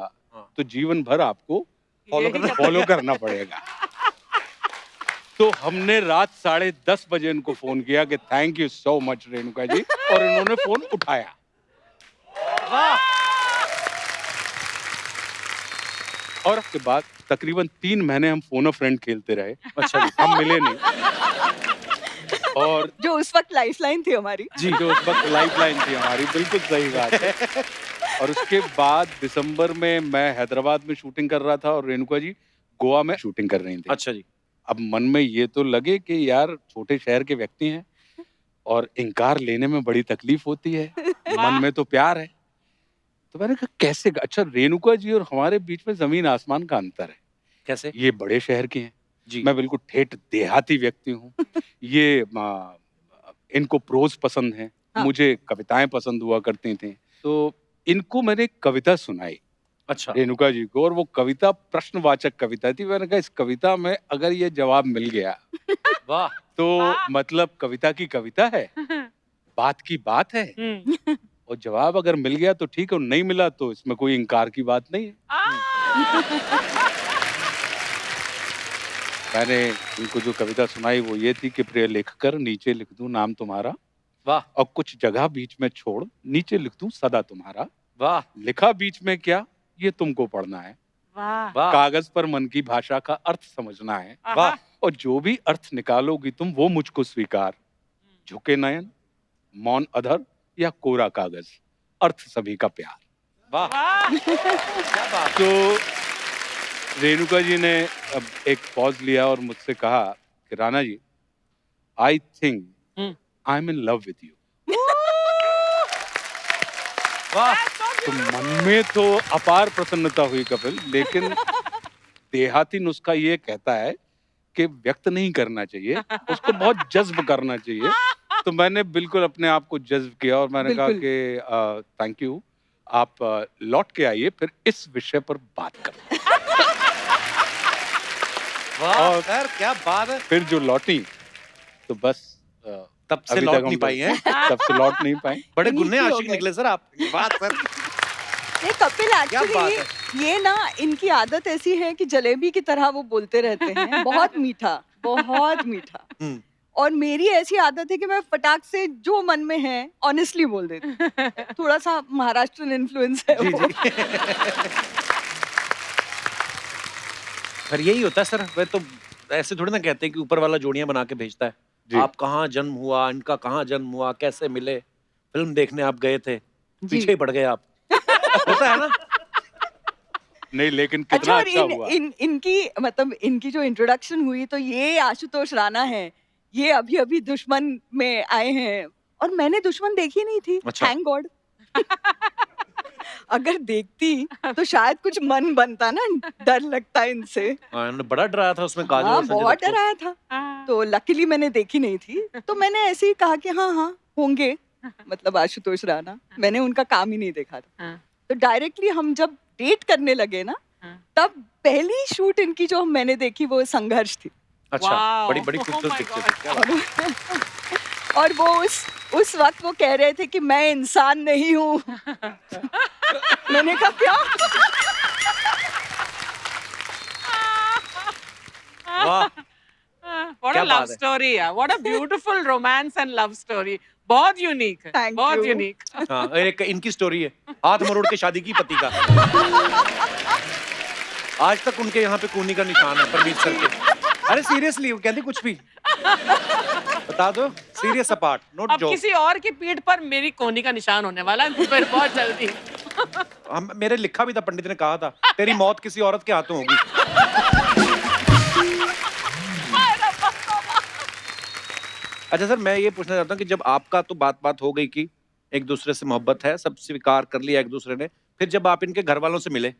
तो जीवन भर आपको फॉलो करना पड़ेगा। तो हमने रात 10:30 बजे इनको फोन किया कि thank you so much Renuka ji, और इन्होंने फोन उठाया। और उसके बाद तकरीबन 3 महीने हम फोन अ फ्रेंड खेलते रहे। अच्छा जी। हम मिले नहीं। और जो उस वक्त लाइफलाइन थी हमारी। जी, जो उस वक्त लाइफलाइन थी हमारी, बिल्कुल सही बात है। और उसके बाद दिसंबर में मैं हैदराबाद में शूटिंग कर रहा था और रेणुका जी गोवा में शूटिंग कर रही थी। अच्छा जी। अब मन में ये तो लगे कि यार छोटे शहर के व्यक्ति हैं और इनकार लेने में बड़ी तकलीफ होती है, मन में तो प्यार है। तो मैंने कहा कैसे? अच्छा, रेणुका जी और हमारे बीच में जमीन आसमान का अंतर है। कैसे? ये बड़े शहर के हैं जी। मैं बिल्कुल ठेठ देहाती व्यक्ति हूँ। ये इनको प्रोज पसंद है, हाँ। मुझे कविताएं पसंद हुआ करती थी। तो इनको मैंने एक कविता सुनाई अच्छा। रेणुका जी को, और वो कविता प्रश्नवाचक कविता थी। मैंने कहा इस कविता में अगर ये जवाब मिल गया वाह। तो मतलब कविता की कविता है, बात की बात है, और जवाब अगर मिल गया तो ठीक है, और नहीं मिला तो इसमें कोई इनकार की बात नहीं है। मैंने इनको जो कविता सुनाई वो ये थी कि प्रिय लिखकर नीचे लिख दूं नाम तुम्हारा, वाह। और कुछ जगह बीच में छोड़ नीचे लिख दूं सदा तुम्हारा। वाह। लिखा बीच में क्या ये तुमको पढ़ना है, वाह. वाह। कागज पर मन की भाषा का अर्थ समझना है, वाह। और जो भी अर्थ निकालोगी तुम वो मुझको स्वीकार। झुके नयन, मौन अधर या कोरा कागज, अर्थ सभी का प्यार। वाह क्या बात। तो रेणुका जी ने अब एक पॉज लिया और मुझसे कहा कि Rana ji, I think I am in love with you. वाह तो मन में तो अपार प्रसन्नता हुई कपिल, लेकिन देहाती नुस्खा ये कहता है कि व्यक्त नहीं करना चाहिए, उसको बहुत जज्ब करना चाहिए। तो मैंने बिल्कुल अपने आप को जज्ब किया और मैंने कहा कि थैंक यू, आप लौट के आइए, फिर इस विषय पर बात करें। वाह सर क्या बात है। फिर जो लौटी तो बस तब से अभी लौट तक हम नहीं पाई हैं। तब से लौट नहीं पाए। बड़े इन्हीं गुन्ने की हो आशिक गए। निकले सर आप। बात सर ये कपिल क्या बात एक्चुअली ये ना इनकी आदत ऐसी है कि जलेबी की तरह वो बोलते रहते हैं, बहुत मीठा, बहुत मीठा। और मेरी ऐसी आदत है कि मैं फटाक से जो मन में है ऑनेस्टली बोल देती हूँ। थोड़ा सा महाराष्ट्रन इन्फ्लुएंस है वो। फिर यही होता है सर। वे तो ऐसे थोड़ी ना कहते हैं कि ऊपर वाला जोड़ियां बना के भेजता है। जी। आप कहाँ जन्म हुआ, इनका कहाँ जन्म हुआ, कैसे मिले, फिल्म देखने आप गए थे, पीछे ही पड़ गए आप। होता है ना। नहीं, लेकिन कितना और अच्छा हुआ। इनकी मतलब इनकी जो इंट्रोडक्शन हुई तो ये आशुतोष राणा है, ये अभी अभी दुश्मन में आए हैं और मैंने दुश्मन देखी नहीं थी। अच्छा। Thank God. अगर देखती तो शायद कुछ मन बनता ना, डर लगता इनसे। हाँ, इन्होंने बड़ा डराया था उसमें काजल हाँ, और संजय बहुत दत्त को। डराया था। हाँ। तो लकीली मैंने देखी नहीं थी, तो मैंने ऐसे ही कहा कि हाँ हाँ होंगे, मतलब आशुतोष राणा। मैंने उनका काम ही नहीं देखा था। हाँ। तो डायरेक्टली हम जब डेट करने लगे ना, हाँ। तब पहली शूट इनकी जो मैंने देखी वो संघर्ष थी। अच्छा Wow. बड़ी बड़ी Oh खूबसूरत my दिखते God. थे। क्या बात। और वो उस वक्त वो कह रहे थे कि मैं इंसान नहीं हूँ। मैंने कहा क्या? वाह What क्या a love बात है। story है। What a beautiful romance and love story. बहुत यूनिक है। Thank बहुत you. यूनिक। हाँ, एक इनकी स्टोरी है, हाथ मरोड़ के शादी की पति का। आज तक उनके यहाँ पे कूनी का निशान है परमीत सर के। अरे सीरियसली वो कहती कुछ भी बता दो, सीरियस अपार्ट, नोट अब जोक। किसी और की पीठ पर मेरी कोहनी का निशान होने वाला है फिर बहुत जल्दी। हम मेरे लिखा भी था, पंडित ने कहा था तेरी मौत किसी औरत के हाथों होगी। अच्छा सर, मैं ये पूछना चाहता हूँ कि जब आपका तो बात हो गई कि एक दूसरे से मोहब्बत है, सब स्वीकार कर लिया एक दूसरे ने, फिर जब आप इनके घर वालों से मिले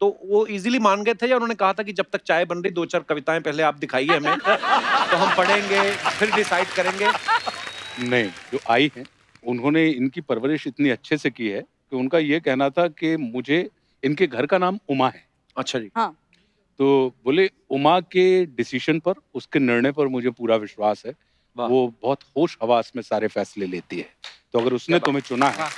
तो वो इजीली मान गए थे या उन्होंने कहा था कि जब तक चाय बन रही 2-4 कविताएं पहले आप दिखाइए हमें तो हम पढ़ेंगे फिर डिसाइड करेंगे? नहीं, जो आई हैं उन्होंने इनकी परवरिश इतनी अच्छे से की है कि उनका ये कहना था कि मुझे, इनके घर का नाम उमा है, अच्छा जी। हाँ। तो बोले उमा के डिसीजन पर, उसके निर्णय पर मुझे पूरा विश्वास है। वाह। वो बहुत होश हवास में सारे फैसले लेती है, तो अगर उसने तुम्हें चुना है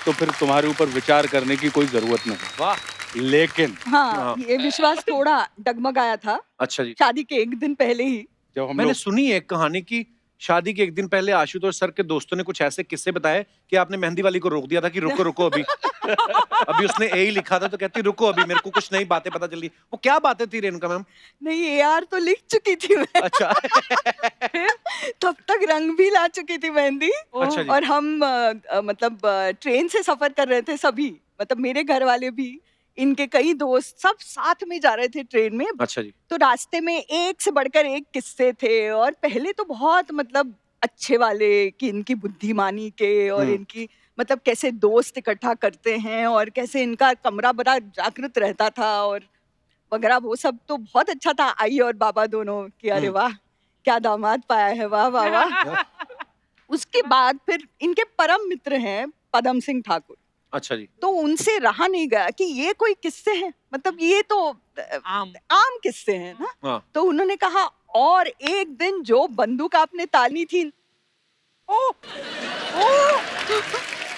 तो फिर तुम्हारे ऊपर विचार करने की कोई जरूरत नहीं। वाह। लेकिन हाँ, ये विश्वास थोड़ा डगमगाया था अच्छा जी। शादी के एक दिन पहले ही। जब हम मैंने लोग सुनी है एक कहानी की शादी के एक दिन पहले आशुतोष सर के दोस्तों ने कुछ ऐसे किस्से बताए कि आपने मेहंदी वाली को रोक दिया था कि रुको रुको अभी अभी उसने ए ही लिखा था तो कहती रुको अभी मेरे को कुछ नई बातें पता चली। वो क्या बातें थी रेणुका मैम? नहीं, यार तो लिख चुकी थी मैं। अच्छा। तब तक रंग भी ला चुकी थी मेहंदी। अच्छा जी। और हम मतलब ट्रेन से सफर कर रहे थे सभी, मतलब मेरे घर वाले भी, इनके कई दोस्त, सब साथ में जा रहे थे ट्रेन में। अच्छा जी। तो रास्ते में एक से बढ़कर एक किस्से थे और पहले तो बहुत मतलब अच्छे वाले कि इनकी बुद्धिमानी के और इनकी मतलब कैसे दोस्त इकट्ठा करते हैं और कैसे इनका कमरा बड़ा जागृत रहता था और वगैरह, वो सब तो बहुत अच्छा था। आई और बाबा दोनों कि अरे वाह क्या दामाद पाया है, वाह वाह वाह। उसके बाद फिर इनके परम मित्र हैं पदम सिंह ठाकुर। अच्छा जी। तो उनसे रहा नहीं गया कि ये कोई किस्से हैं, मतलब ये तो आम किस्से हैं ना। हाँ। तो उन्होंने कहा और एक दिन जो बंदूक आपने तानी थी, ओह,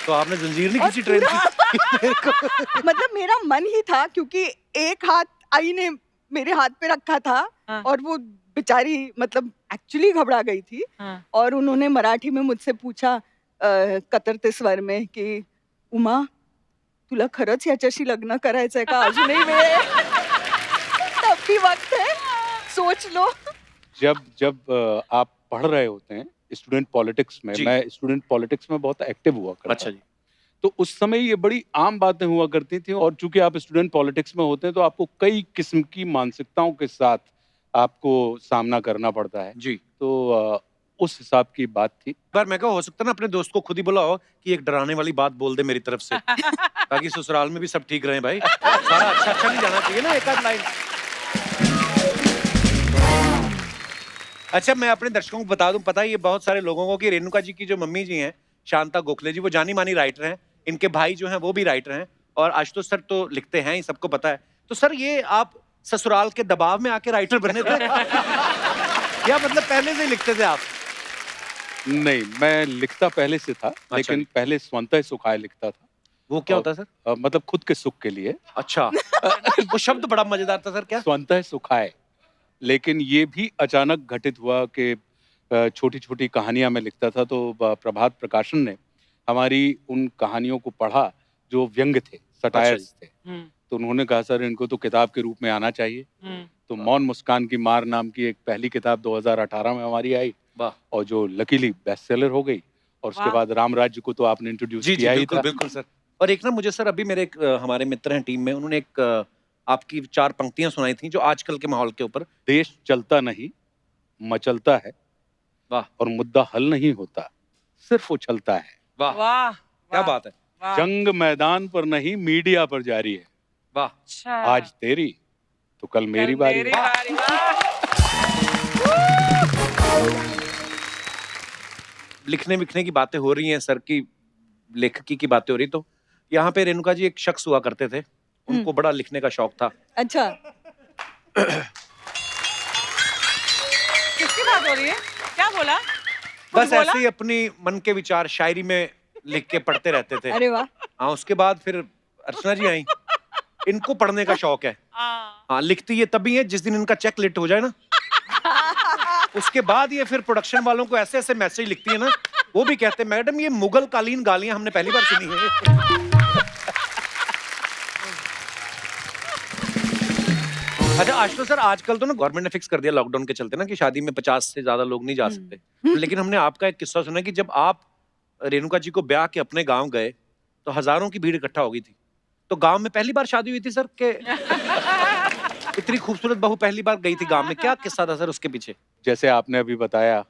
तो आपने जंजीर नहीं और खींची ट्रेन की? मतलब मेरा मन ही था क्योंकि एक हाथ आई ने मेरे हाथ पे रखा था हाँ। और वो बेचारी मतलब एक्चुअली घबरा गई थी। हाँ। और उन्होंने मराठी में मुझसे पूछा कतरते स्वर में कि उमा तुला खरंच याच्याशी लग्न करायचंय का, अजूनही वेळ आहे? तब भी वक्त है, सोच लो। जब आप पढ़ रहे होते हैं स्टूडेंट पॉलिटिक्स में, जी। मैं स्टूडेंट पॉलिटिक्स में बहुत एक्टिव हुआ करता अच्छा जी। तो उस समय ये बड़ी आम बातें हुआ करती थी, और चूंकि आप स्टूडेंट पॉलिटिक्स में होते हैं तो आपको कई किस्म की मानसिकताओं के साथ आपको सामना करना पड़ता है। जी। तो उस हिसाब की बात थी। पर मैं कहा हो सकता है ना अपने दोस्त को खुद ही बुलाओ कि एक डराने वाली बात बोल दे मेरी तरफ से, ताकि ससुराल में भी सब ठीक रहे भाई। सारा अच्छा अच्छा नहीं जाना चाहिए ना, एक आध लाइन। अच्छा, मैं अपने दर्शकों को बता दूं, पता है ये बहुत सारे लोगों को कि रेणुका जी की जो मम्मी जी हैं, शांता गोखले जी, वो जानी मानी राइटर हैं। इनके भाई जो हैं वो भी राइटर हैं, और आशुतोष सर तो लिखते हैं ही, सबको पता है। तो सर, ये आप ससुराल के दबाव में आके राइटर बने थे या मतलब पहले से ही लिखते थे आप? नहीं, मैं लिखता पहले से था, लेकिन पहले स्वतः सुखाए लिखता था। वो क्या होता है सर? मतलब खुद के सुख के लिए। अच्छा। वो शब्द बड़ा मजेदार था सर। क्या? स्वतः सुखाए। लेकिन ये भी अचानक घटित हुआ कि छोटी छोटी कहानियां मैं लिखता था, तो प्रभात प्रकाशन ने हमारी उन कहानियों को पढ़ा जो व्यंग थे, सटायर्स थे। तो उन्होंने कहा सर इनको तो किताब के रूप में आना चाहिए। तो मौन मुस्कान की मार नाम की एक पहली किताब 2018 में हमारी आई, और जो लकीली बेस्ट सेलर हो गई। और उसके बाद राम राज्य को तो आपने इंट्रोड्यूस किया ही था। बिल्कुल सर। और एक ना मुझे सर अभी मेरे हमारे मित्र हैं टीम में, उन्होंने एक आपकी 4 पंक्तियां सुनाई थी जो आजकल के माहौल के ऊपर। देश चलता नहीं, मचलता है। वाह। और मुद्दा हल नहीं होता, सिर्फ उछलता है। वाह वाह, क्या बात है। जंग मैदान पर नहीं, मीडिया पर जारी है। वाह। आज तेरी तो कल मेरी बारी है। लिखने विखने की बातें हो रही हैं सर की, लेखकी की बातें हो रही, तो यहाँ पे रेणुका जी एक शख्स हुआ करते थे, उनको बड़ा लिखने का शौक था। अच्छा। किसकी बात हो रही है? क्या बोला? बस ऐसे ही अपनी मन के विचार शायरी में लिख के पढ़ते रहते थे। अरे वाह। हाँ, उसके बाद फिर अर्चना जी आई, इनको पढ़ने का शौक है। हाँ, लिखती ये तभी है जिस दिन इनका चेक लेट हो जाए ना, उसके बाद ये फिर प्रोडक्शन वालों को ऐसे ऐसे मैसेज लिखती है ना, वो भी कहते हैं मैडम ये मुगल कालीन गालियां हमने पहली बार सुनी है। अच्छा आशुतोष सर, आजकल तो ना गवर्नमेंट ने फिक्स कर दिया लॉकडाउन के चलते ना कि शादी में 50 से ज्यादा लोग नहीं जा सकते। लेकिन हमने आपका एक किस्सा सुना कि जब आप रेणुका जी को ब्याह के अपने गांव गए तो हजारों की भीड़ इकट्ठा हो गई थी। तो गांव में पहली बार शादी हुई थी सर के इतनी खूबसूरत बहू पहली बार गई थी गांव में, क्या किस्सा था सर उसके पीछे? जैसे आपने अभी बताया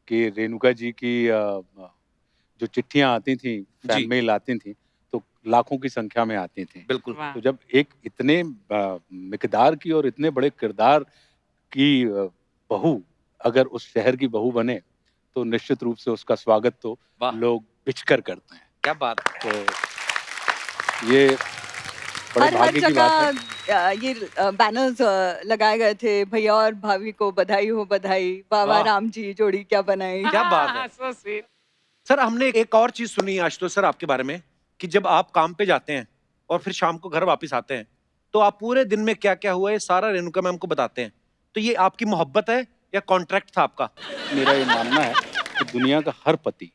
कि रेणुका जी की जो चिट्ठियां आती थी, फैन मेल आती थी, तो लाखों की संख्या में आती थी। बिल्कुल। तो जब एक इतने मिकदार की और इतने बड़े किरदार की बहू अगर उस शहर की बहू बने तो निश्चित रूप से उसका स्वागत तो लोग बिछकर करते हैं। क्या बात। तो ये बड़े हर भाग्य की बात है। ये बैनर्स लगाए गए थे, भैया और भाभी को बधाई हो बधाई, बाबा राम जी जोड़ी क्या बनाई। क्या बात है। So sweet. सर हमने एक और चीज सुनी आशुतोष सर आपके बारे में कि जब आप काम पे जाते हैं और फिर शाम को घर वापस आते हैं तो आप पूरे दिन में क्या क्या हुआ है सारा रेणुका मैम को बताते हैं। तो ये आपकी मोहब्बत है या कॉन्ट्रैक्ट था आपका? मेरा ये मानना है कि दुनिया का हर पति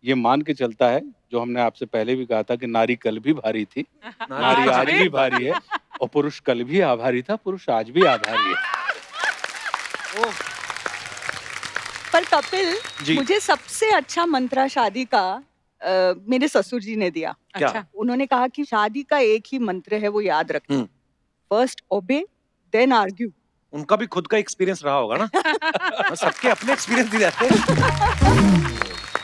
ये मान के चलता है, जो हमने आपसे पहले भी कहा था कि नारी कल भी भारी थी, नारी आज भी भारी है, और पुरुष कल भी आभारी था, पुरुष आज भी आभारी है। पर कपिल, मुझे सबसे अच्छा मंत्रा शादी का मेरे ससुर जी ने दिया। क्या? उन्होंने कहा कि शादी का एक ही मंत्र है, वो याद रखना, फर्स्ट ओबे देन आर्ग्यू। उनका भी खुद का एक्सपीरियंस रहा होगा ना। सबके अपने एक्सपीरियंस भी रहते हैं।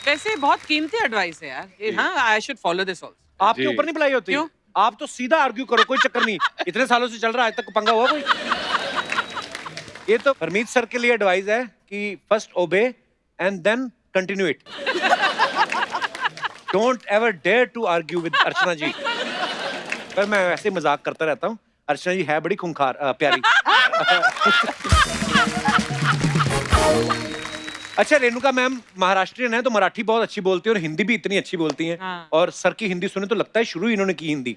वैसे बहुत कीमती एडवाइस है यार। हाँ, I should follow this also. आपके ऊपर नहीं बुलाई होती? क्यों? आप तो सीधा आर्ग्यू करो, कोई चक्कर नहीं। इतने सालों से चल रहा है, आज तक पंगा हुआ कोई? ये तो हरमीत सर के लिए एडवाइस है कि first obey and then continue it. Don't ever dare to argue with Archana ji. पर मैं वैसे मजाक करता रहता हूँ, अर्चना जी है बड़ी खूंखार प्यारी। अच्छा, रेणुका मैम महाराष्ट्रियन है तो मराठी बहुत अच्छी बोलती है और हिंदी भी इतनी अच्छी बोलती हैं। हाँ। और सर की हिंदी सुने तो लगता है शुरू ही इन्होंने की हिंदी।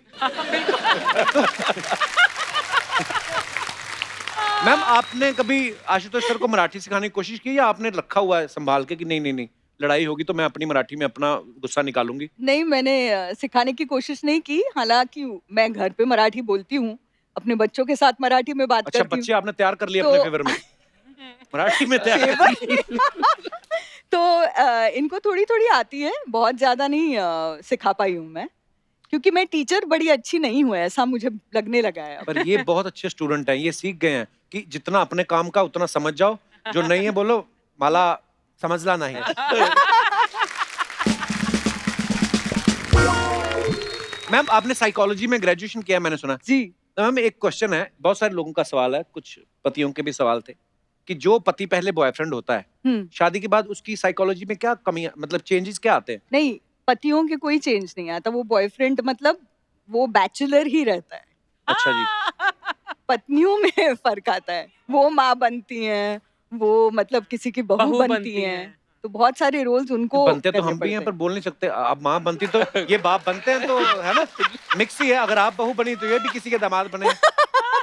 मैम आपने कभी आशुतोष सर को मराठी सिखाने की कोशिश की या आपने रखा हुआ है संभाल के कि नहीं नहीं नहीं लड़ाई होगी तो मैं अपनी मराठी में अपना गुस्सा निकालूंगी? नहीं, मैंने सिखाने की कोशिश नहीं की। हालांकि मैं घर पे मराठी बोलती हूँ, अपने बच्चों के साथ मराठी में बात अच्छा, करती हूँ। बच्चे आपने तैयार कर लिए अपने फेवर में, मराठी में तैयार। तो इनको थोड़ी थोड़ी आती है, बहुत ज्यादा नहीं सिखा पाई हूँ मैं, क्योंकि मैं टीचर बड़ी अच्छी नहीं हूँ, ऐसा मुझे लगने लगा है अब। पर ये बहुत अच्छे स्टूडेंट हैं, ये सीख गए हैं कि जितना अपने काम का उतना समझ जाओ, जो नहीं है बोलो माला समझला नहीं। मैम आपने साइकोलॉजी में ग्रेजुएशन किया है मैंने सुना। जी। तो मैम एक क्वेश्चन है, बहुत सारे लोगों का सवाल है, कुछ पतियों के भी सवाल थे कि जो पति पहले बॉयफ्रेंड होता है, शादी के बाद उसकी साइकोलॉजी में क्या कमियां, मतलब चेंजेस क्या आते हैं? नहीं, पतियों के कोई चेंज नहीं आता, वो बॉयफ्रेंड मतलब वो बैचलर ही रहता है। अच्छा जी। पत्नियों में फर्क आता है, वो माँ बनती हैं, वो मतलब किसी की बहू बनती हैं, तो बहुत सारे रोल्स उनको बनते तो करने हम भी हैं पड़ते पर बोल नहीं सकते। अब माँ बनती तो ये बाप बनते हैं, तो है ना, मिक्स ही है। अगर आप बहू बनी तो ये भी किसी के दामाद बने।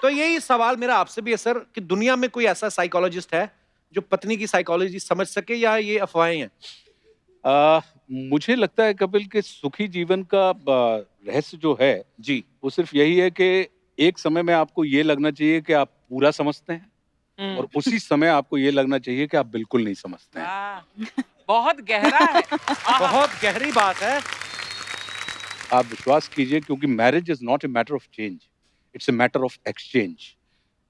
तो यही सवाल मेरा आपसे भी है सर कि दुनिया में कोई ऐसा साइकोलॉजिस्ट है जो पत्नी की साइकोलॉजी समझ सके, या ये अफवाहें हैं? मुझे लगता है कपिल के सुखी जीवन का रहस्य जो है जी, वो सिर्फ यही है कि एक समय में आपको ये लगना चाहिए कि आप पूरा समझते हैं, और उसी समय आपको ये लगना चाहिए कि आप बिल्कुल नहीं समझते हैं। बहुत गहरा है। बहुत गहरी बात है। आप विश्वास कीजिए, क्योंकि marriage is not a matter of change, it's a matter of exchange.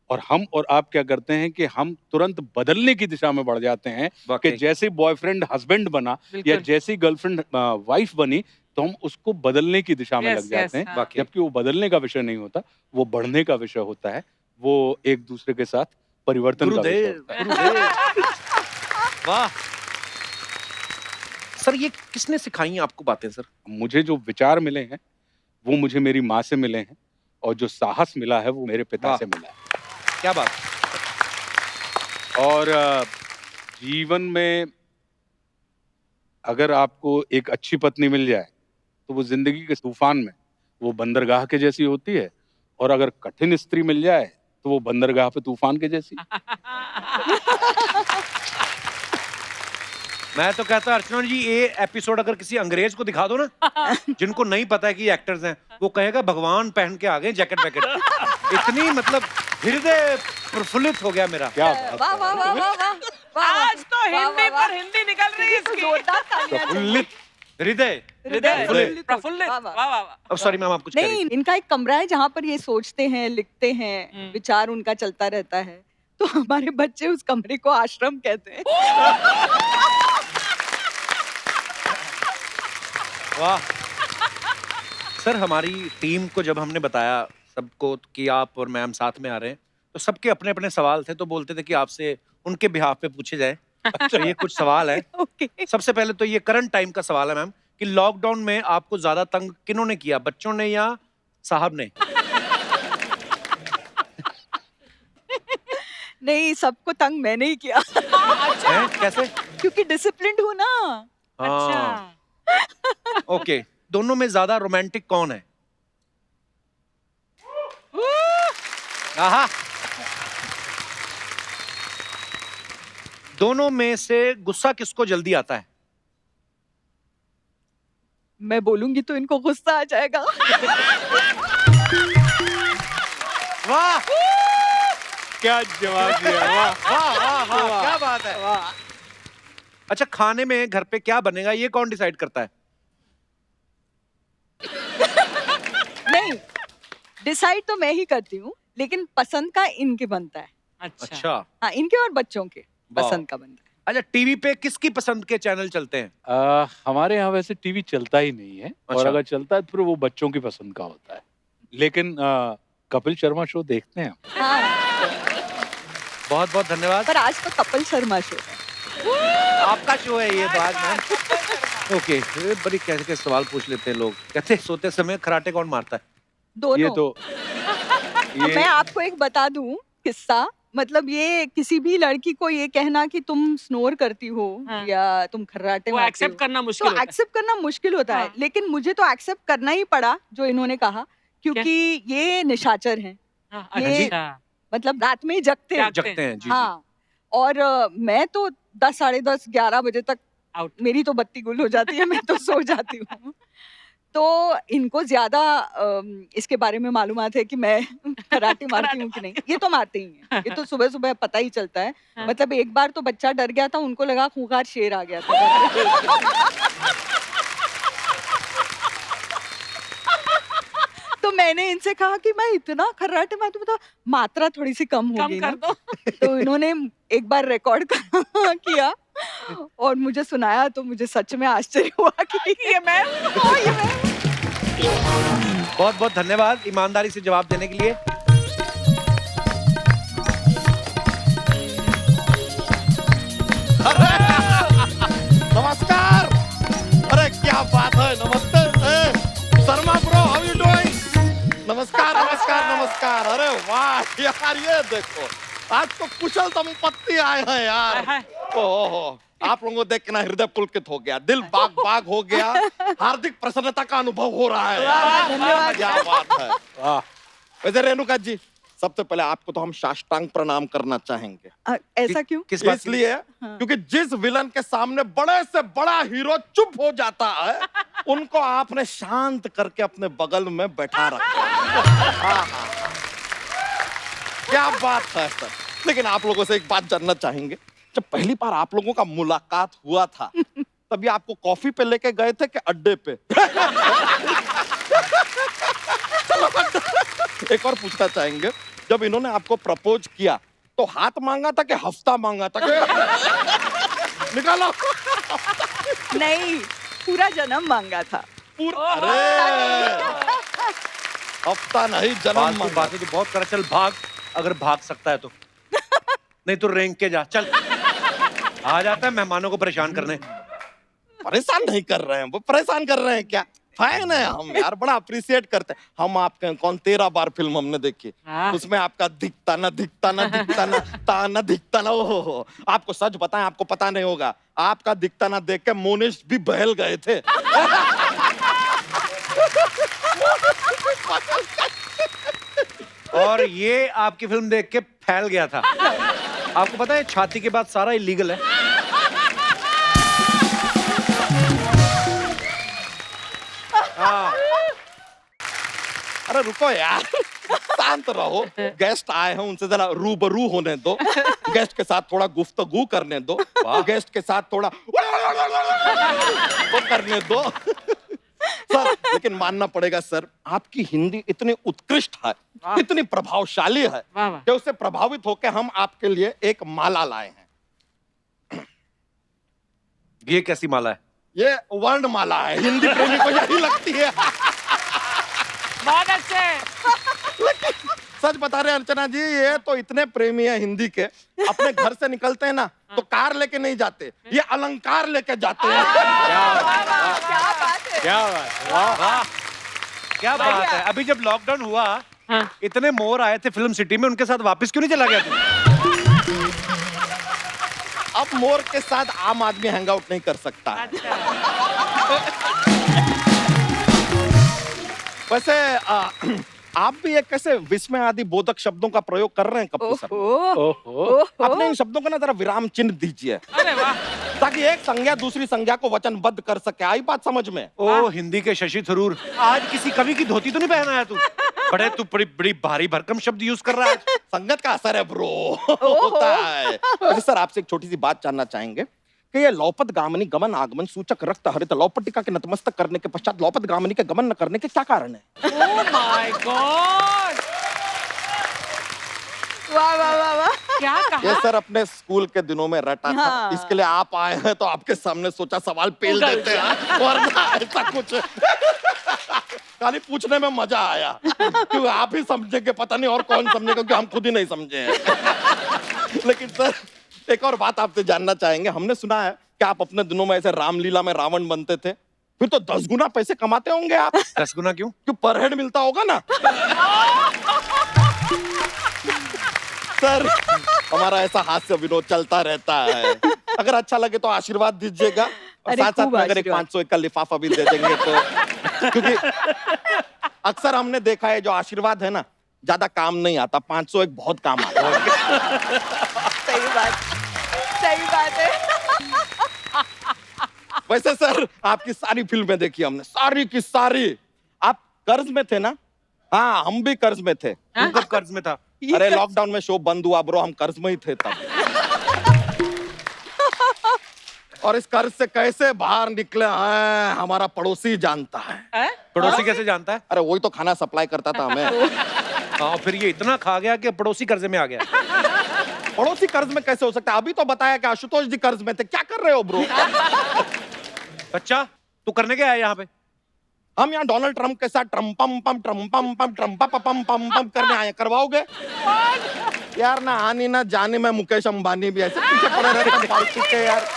और हम और आप क्या करते हैं कि हम तुरंत बदलने की दिशा में बढ़ जाते हैं कि जैसे बॉयफ्रेंड हस्बैंड बना या जैसी गर्लफ्रेंड वाइफ बनी तो हम उसको बदलने की दिशा में लग जाते हैं, जबकि वो बदलने का विषय नहीं होता, वो बढ़ने का विषय होता है, वो एक दूसरे के साथ परिवर्तन का विषय होता है। वाह सर, ये किसने सिखाई हैं आपको बातें सर? मुझे जो विचार मिले हैं वो मुझे मेरी माँ से मिले हैं, और जो साहस मिला है वो मेरे पिता से मिला है। क्या बात। और जीवन में अगर आपको एक अच्छी पत्नी मिल जाए तो वो जिंदगी के तूफान में वो बंदरगाह के जैसी होती है, और अगर कठिन स्त्री मिल जाए तो वो बंदरगाह पे तूफान के जैसी। मैं तो कहता हूँ अर्चना जी, ये एपिसोड अगर किसी अंग्रेज को दिखा दो ना, जिनको नहीं पता है कि एक्टर्स हैं, वो कहेगा भगवान पहन के आ गए जैकेट वैकेट। इतनी मतलब हृदय प्रफुल्लित हो गया मेरा। क्या वाह वाह वाह वाह वाह। आज तो हिंदी पर हिंदी निकल रही है इसकी। जोरदार तालियां। प्रफुल्लित हृदय। प्रफुल्लित। वाह वाह वाह। अब सॉरी मैम, आप कुछ कह रही नहीं, इनका एक कमरा है जहाँ पर ये सोचते हैं, लिखते हैं, विचार उनका चलता रहता है, तो हमारे बच्चे उस कमरे को आश्रम कहते हैं। वाह सर, हमारी टीम को जब हमने बताया सबको कि आप और मैम साथ में आ रहे हैं, तो सबके अपने अपने सवाल थे, तो बोलते थे कि आपसे उनके बिहाफ पे पूछे जाए। तो ये कुछ सवाल है। सबसे पहले तो ये करंट टाइम का सवाल है मैम कि लॉकडाउन में आपको ज्यादा तंग किन्होंने किया, बच्चों ने या साहब ने? नहीं, सबको तंग मैंने ही किया। हैं? कैसे? क्योंकि डिसिप्लिन्ड हूँ ना। हाँ। ओके, दोनों में ज्यादा रोमांटिक कौन है? आहा। दोनों में से गुस्सा किसको जल्दी आता है? मैं बोलूंगी तो इनको गुस्सा आ जाएगा। वाह क्या जवाब दिया। वाह वाह वाह वाह, क्या बात है। अच्छा, खाने में घर पे क्या बनेगा ये कौन डिसाइड करता है? नहीं, डिसाइड तो मैं ही करती हूँ, लेकिन पसंद का इनके बनता है। अच्छा। हाँ, इनके और बच्चों के पसंद का बनता है। अच्छा, टीवी पे किसकी पसंद के चैनल चलते हैं? हमारे यहाँ वैसे टीवी चलता ही नहीं है, और अच्छा। अगर चलता है तो फिर वो बच्चों की पसंद का होता है, लेकिन कपिल शर्मा शो देखते हैं। हाँ, बहुत बहुत धन्यवाद। पर आज तो कपिल शर्मा शो है। आपका शो है ये बात मैम। ओके, बड़ी कैसे कैसे सवाल पूछ लेते हैं लोग। कहते हैं सोते समय खराटे कौन मारता है? दोनों। ये तो मैं आपको एक बता दूं किस्सा, मतलब ये किसी भी लड़की को ये कहना कि तुम स्नोर करती हो या तुम खर्राटे वो मारती एक्सेप्ट हो, करना मुश्किल तो होता है। एक्सेप्ट करना मुश्किल होता है, लेकिन मुझे तो एक्सेप्ट करना ही पड़ा जो इन्होंने कहा, क्योंकि ये निशाचर हैं। ये मतलब रात में ही जगते हैं। जगते हैं जी। हाँ, और मैं तो 10, साढ़े 10, 11 बजे तक मेरी तो बत्ती गुल हो जाती है, मैं तो सो जाती हूँ। तो इनको ज्यादा इसके बारे में मालूमात है कि मैं कराटे मारती हूँ कि नहीं। ये तो मारते ही हैं, ये तो सुबह सुबह पता ही चलता है। मतलब एक बार तो बच्चा डर गया था, उनको लगा खूंखार शेर आ गया था। तो मैंने इनसे कहा कि मैं इतना कराटे मारती हूँ, तो मात्रा थोड़ी सी कम हो गई कर ना। दो। तो इन्होंने एक बार रिकॉर्ड किया और मुझे सुनाया, तो मुझे सच में आश्चर्य हुआ कि ये मैं बहुत बहुत धन्यवाद ईमानदारी से जवाब देने के लिए। नमस्कार। अरे क्या बात है, नमस्ते। Sharma bro, how you doing? नमस्कार नमस्कार नमस्कार। अरे वाह यार, ये देखो आज तो कुशल दंपत्ति आए हैं यार। ओहो, आप लोगों को देख के ना हृदय पुलकित हो गया, दिल बाग बाग हो गया, हार्दिक प्रसन्नता का अनुभव हो रहा है यार। क्या बात है। वाह। वैसे रेणुका जी, सबसे पहले आपको तो हम साष्टांग प्रणाम करना चाहेंगे। ऐसा क्यों? किस बात के लिए? इसलिए क्योंकि जिस विलन के सामने बड़े से बड़ा हीरो चुप हो जाता है, उनको आपने शांत करके अपने बगल में बैठा रखा। हाँ। क्या बात है सर। लेकिन आप लोगों से एक बात जानना चाहेंगे, जब पहली बार आप लोगों का मुलाकात हुआ था, तभी आपको कॉफी पे लेके गए थे कि अड्डे पे? एक और पूछना चाहेंगे, जब इन्होंने आपको प्रपोज किया तो हाथ मांगा था कि हफ्ता मांगा था? निकालो। नहीं, पूरा जन्म मांगा था। अरे हफ्ता नहीं, जन्म फालतू मांगा। बातें तो बहुत कर, चल भाग, अगर भाग सकता है तो। नहीं तो रेंग के जा, चल। आ जाता है मेहमानों को परेशान करने। परेशान नहीं कर रहे हैं, वो परेशान कर रहे हैं क्या? फैन है हम यार, बड़ा अप्रिशिएट करते हैं हम आपके। कौन 13 बार फिल्म हमने देखी, उसमें आपका दिखता ना दिखता ना दिखता ना ताना दिखता ना। ओहो, आपको सच बताएं, आपको पता नहीं होगा, आपका दिखता ना देख के मोनिश भी बहल गए थे। और ये आपकी फिल्म देख के फैल गया था। आपको पता है छाती के बाद सारा इलीगल है। हाँ। अरे रुको यार, शांत रहो। गेस्ट आए हैं, उनसे जरा रूबरू होने दो। गेस्ट के साथ थोड़ा गुफ्तगू करने दो, गेस्ट के साथ थोड़ा वो करने दो। सर, लेकिन मानना पड़ेगा सर, आपकी हिंदी इतनी उत्कृष्ट है, इतनी प्रभावशाली है कि उससे प्रभावित होकर हम आपके लिए एक माला लाए हैं। ये कैसी माला है? ये वर्णमाला है, हिंदी प्रेमी को यही लगती है। बहुत अच्छे। सच बता रहे हैं अर्चना जी, ये तो इतने प्रेमी है हिंदी के, अपने घर से निकलते हैं ना तो कार लेके नहीं जाते, ये अलंकार लेके जाते हैं। क्या बात है। क्या बात, वाह, क्या बात है। अभी जब लॉकडाउन हुआ, इतने मोर आए थे फिल्म सिटी में, उनके साथ वापस क्यों नहीं चला गया तू? अब मोर के साथ आम आदमी हैंग आउट नहीं कर सकता है। वैसे आप भी एक कैसे विस्मय आदि बोधक शब्दों का प्रयोग कर रहे हैं कपूर सर। ओहो, अपने इन शब्दों को ना जरा विराम चिन्ह दीजिए, ताकि एक संज्ञा दूसरी संज्ञा को वचनबद्ध कर सके। आई बात समझ में? ओ हिंदी के शशि थरूर, आज किसी कवि की धोती तो नहीं पहना है तू? बड़े तू बड़ी बड़ी भारी भरकम शब्द यूज कर रहा है। संगत का असर है ब्रो, होता है। वैसे सर, आपसे एक छोटी सी बात जानना चाहेंगे कि ये लौपत गामिनी गमन आगमन सूचक रक्त हरित लौपटिका के नतमस्तक करने के पश्चात लौपत गामिनी के गमन न करने के क्या कारण है? Oh my God! वाह वाह वाह वाह। क्या कहा? ये सर अपने स्कूल के दिनों में रटा था, हाँ। इसके लिए आप आए हैं तो आपके सामने सोचा सवाल पेल देते हैं, वरना ऐसा कुछ खाली पूछने में मजा आया, क्योंकि आप ही समझेंगे, पता नहीं और कौन समझेगा, क्योंकि हम खुद ही नहीं समझे हैं। लेकिन सर, एक और बात आपसे जानना चाहेंगे। हमने सुना है कि आप अपने दिनों में ऐसे रामलीला में रावण बनते थे, फिर तो 10 गुना पैसे कमाते होंगे आप। 10 गुना क्यों? क्यों, पर हेड मिलता होगा ना। सर, हमारा ऐसा हास्य विनोद चलता रहता है। अगर अच्छा लगे तो आशीर्वाद दीजिएगा, और अरे साथ साथ खूब में अगर एक आशीर्वाद। 500 का लिफाफा भी दे देंगे तो, क्योंकि अक्सर हमने देखा है जो आशीर्वाद है ना, ज्यादा काम नहीं आता, 500 एक बहुत काम आता है। सही बात है। वैसे सर आपकी सारी फिल्में देखी हमने, सारी की सारी। आप कर्ज में थे ना? हाँ, हम भी कर्ज में थे। तू कब कर्ज में था? अरे लॉकडाउन में शो बंद हुआ ब्रो, हम कर्ज में ही थे तब। और इस कर्ज से कैसे बाहर निकले हैं हमारा पड़ोसी जानता है। पड़ोसी कैसे जानता है? अरे वही तो खाना सप्लाई करता था हमें। हाँ, फिर ये इतना खा गया कि पड़ोसी कर्जे में आ गया। पड़ोसी कर्ज में कैसे हो सकता है? अभी तो बताया कि आशुतोष जी कर्ज में थे। क्या कर रहे हो ब्रो? अच्छा, तू करने क्या है यहाँ पे? हम यहाँ डोनाल्ड ट्रम्प के साथ ट्रम्पम पम ट्रम्पम पम ट्रम्पा पम पम पम करने आए। करवाओगे? यार ना आनी ना जाने में मुकेश अंबानी भी ऐसे पीछे पड़े रहते हैं फालतू के यार।